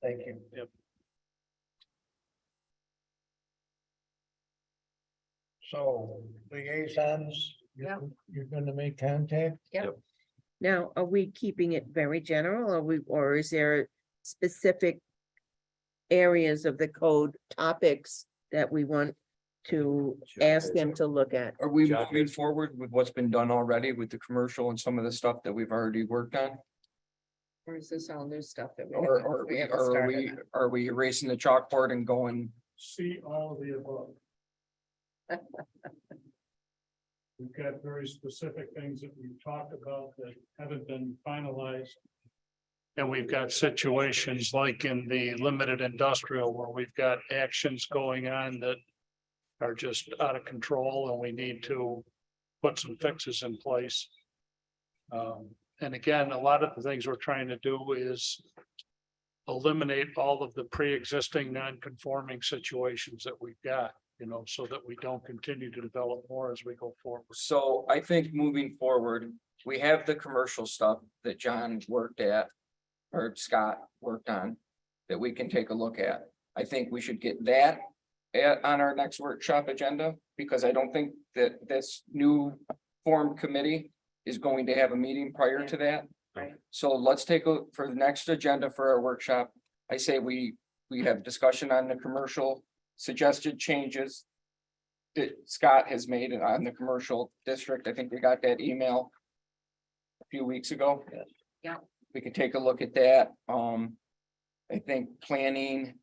Thank you. Yep. So liaisons, Yep. you're gonna make contact? Now, are we keeping it very general or is there specific areas of the code topics that we want to ask them to look at? Are we moving forward with what's been done already with the commercial and some of the stuff that we've already worked on? Or is this all new stuff that we? Or haven't are started we, on? are we erasing the chalkboard and going? See all of the above. We've got very specific things that we've talked about that haven't been finalized. And we've got situations like in the limited industrial where we've got actions going on that are just out of control and we need to put some fixes in place. And again, a lot of the things we're trying to do is eliminate all of the pre-existing non-conforming situations that we've got, so that we don't continue to develop more as we go forward. So I think moving forward, we have the commercial stuff that John worked at. Or Scott worked on, that we can take a look at. I think we should get that on our next workshop agenda, because I don't think that this new formed committee is going to have a meeting prior to that. Right. So let's take for the next agenda for our workshop. I say we have discussion on the commercial suggested changes that Scott has made on the commercial district. I think we got that email a few weeks ago. Yeah. We can take a look at that. I think planning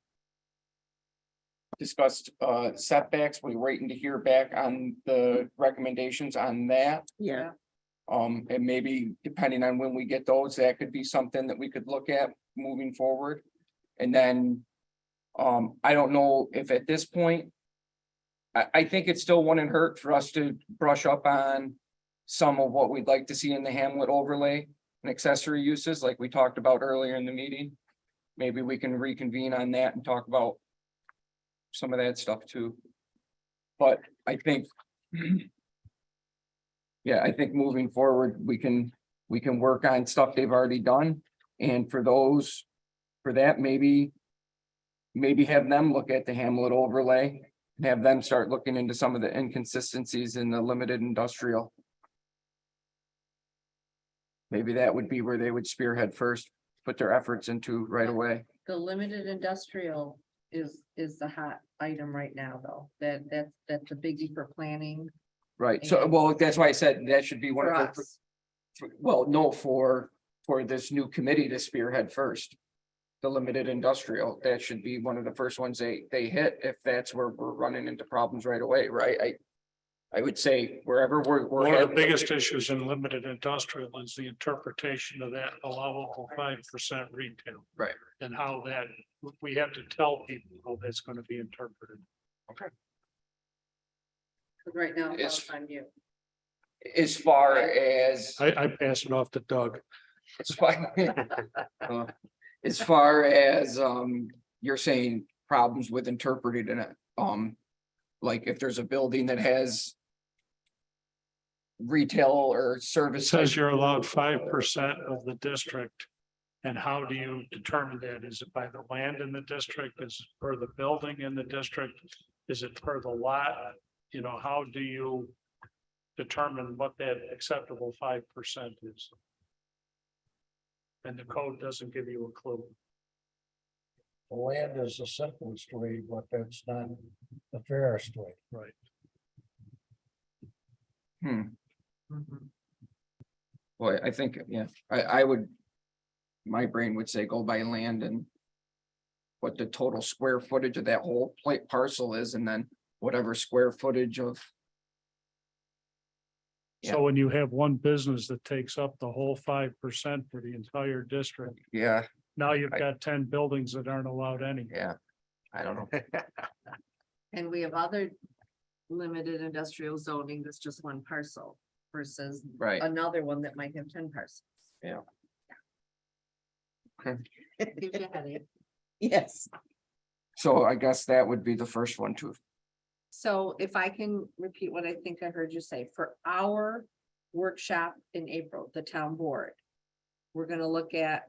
discussed setbacks. We're waiting to hear back on the recommendations on that. Yeah, And maybe depending on when we get those, that could be something that we could look at moving forward. And then I don't know if at this point, I think it still wouldn't hurt for us to brush up on some of what we'd like to see in the Hamlet overlay and accessory uses like we talked about earlier in the meeting. Maybe we can reconvene on that and talk about some of that stuff too. But I think yeah, I think moving forward, we can work on stuff they've already done. And for that, maybe have them look at the Hamlet overlay and have them start looking into some of the inconsistencies in the limited industrial. Maybe that would be where they would spearhead first, put their efforts into right away. The limited industrial is the hot item right now, though. That's a biggie for planning Right, so, well, that's why I said that should be one for of the, us. well, no, for this new committee to spearhead first. The limited industrial, that should be one of the first ones they hit, if that's where we're running into problems right away, right? I would say wherever we're. One of the heading- biggest issues in limited industrial is the interpretation of that allowable 5% retail. Right. And how that, we have to tell people how that's going to be interpreted. Right now, It's- it's on you. As far as. I pass it off to Doug. As far as far as, you're saying problems with interpreting it, like if there's a building that has retail or It service. says you're allowed 5% of the district. And how do you determine that? Is it by the land in the district? Is it per the building in the district? Is it per the lot? How do you determine what that acceptable 5% is? And the code doesn't give you a clue. The land is the simplest way, but that's not the fairest way. Right. Well, I think, yeah, I would. My brain would say go by land and. What the total square footage of that whole plate parcel is, and then whatever square footage of. So when you have one business that takes up the whole 5% for the entire district, Yeah, now you've got 10 buildings that aren't allowed any. yeah, I don't know. And we have other limited industrial zoning that's just one parcel versus Right, another one that might have 10 parcels. Yeah. Okay. Gives you a headache. yes. so I guess that would be the first one too. So if I can repeat what I think I heard you say, for our workshop in April, the town board, we're gonna look at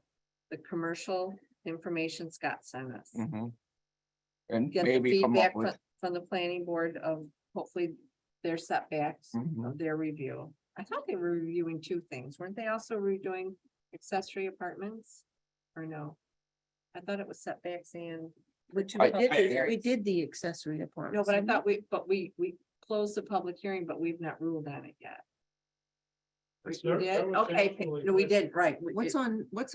the commercial information Scott sent us. Mhm. And Get the maybe come up feedback with. from the planning board of hopefully their setbacks Mhm. of their review. I thought they were reviewing two things. Weren't they also redoing accessory apartments? Or no? I thought it was setbacks and. Which I- we did the accessory apartment. No, but I thought we closed the public hearing, but we've not ruled on it yet. We There- did, there was okay, actually- no, we did, right. we What's did.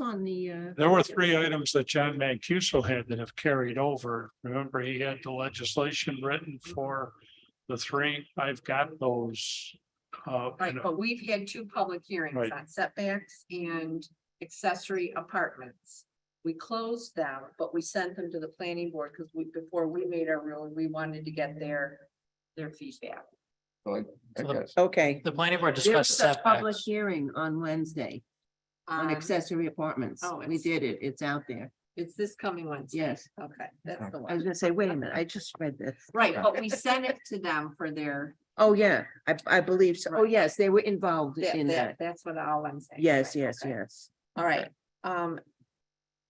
on the, There were 3 items that John Mancuso had that have carried over. Remember, he had the legislation written for the 3. I've got those. Right, but we've had 2 public hearings Right. on setbacks and accessory apartments. We closed them, but we sent them to the planning board because before we made our ruling, we wanted to get their feedback. So I So the- guess, Okay. The planning board There's discussed a public setbacks. hearing on Wednesday on accessory apartments. Oh, We it's- did it. It's out there. It's this coming Wednesday. Yes. Okay, that's the I was one. gonna say, wait a minute, I just read this. Right, but we sent it to them for their, Oh, yeah, I believe so. Oh, Right. yes, they were involved in that, that. that's what all I'm saying. Yes, Right, yes, okay. yes. All right,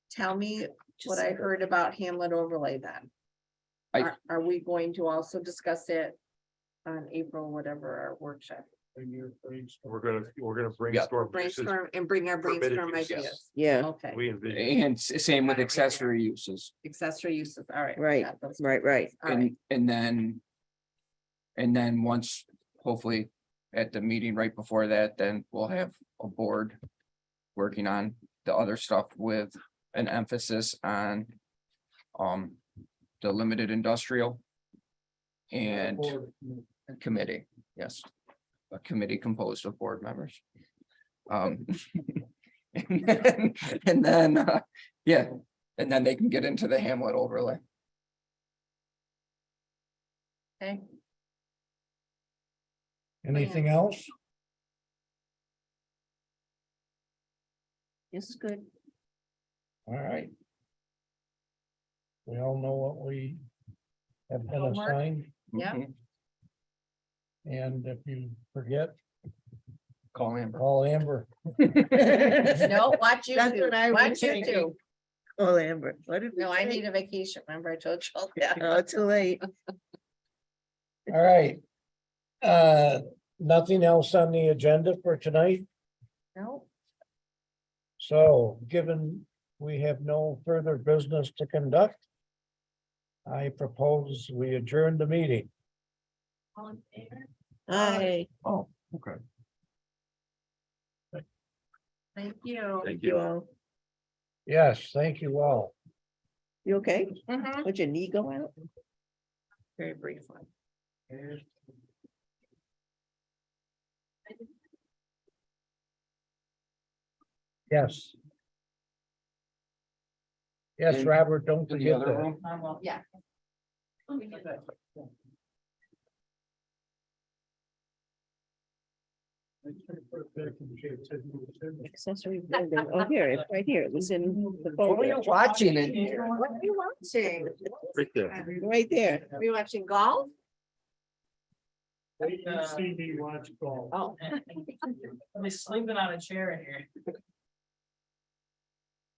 tell me what I heard about Hamlet overlay then. I- Are we going to also discuss it on April, whatever our workshop? We're gonna brainstorm. uses. Brainstorm and bring our Permitted brainstorm uses. ideas. Yeah, Okay, We envision. and same with accessory uses. accessory uses, all right. right, got those. right, right. All right, And then once, hopefully, at the meeting right before that, then we'll have a board working on the other stuff with an emphasis on the limited industrial and a committee, yes. A committee composed of board members. And then, yeah, and then they can get into the Hamlet overlay. okay. Anything else? This is good. All right. We all know what we have been Homework. assigned, Yeah. Mhm. and if you forget, Call Amber. call Amber. No, watch you That's do, what I was watch you thinking. do. Oh, Amber, what did we No, I say? need a vacation, remember I told you all that? Oh, too late. All right. Nothing else on the agenda for tonight, No, so given we have no further business to conduct, I propose we adjourn the meeting. All in favor? Hi. Oh, okay. thank you. Thank You you. all, Yes, thank you all. you okay? Mhm. Would your knee go out? Very briefly. Yes. Yes, In- Robert, don't In the forget other that. room? Yeah. Accessory building. Oh, here, it's right here. It was in the What were folder. you watching in here? What are you watching? Right there. Right there. Are you watching golf? See me watch golf. Oh. I'll be sleeping on a chair in here.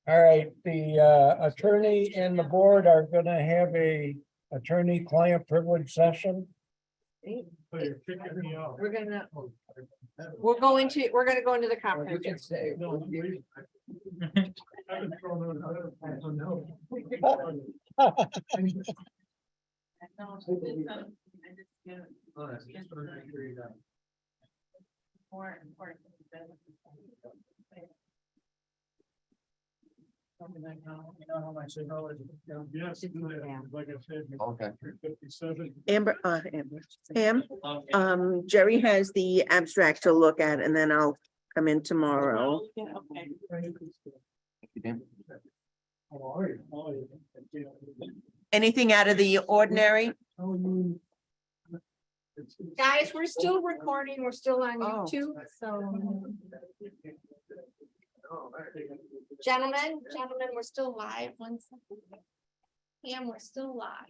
All right, the attorney and the board are gonna have a attorney-client privilege session. Oh, you're kicking me out. We're gonna, we're gonna go into the You conference. can stay. No, please. I've been thrown out of other plans, I know. No, it's, I just, you know, more important than- You know how much they know it. Yes, like I said. Okay. 57. Amber, Pam, Jerry has the abstract to look at and then I'll come in tomorrow. Yeah, okay. How are you? Oh, yeah. Anything out of the ordinary? Guys, we're still recording, we're still on Oh. YouTube, so. Gentlemen, we're still live, one second. Pam, we're still live.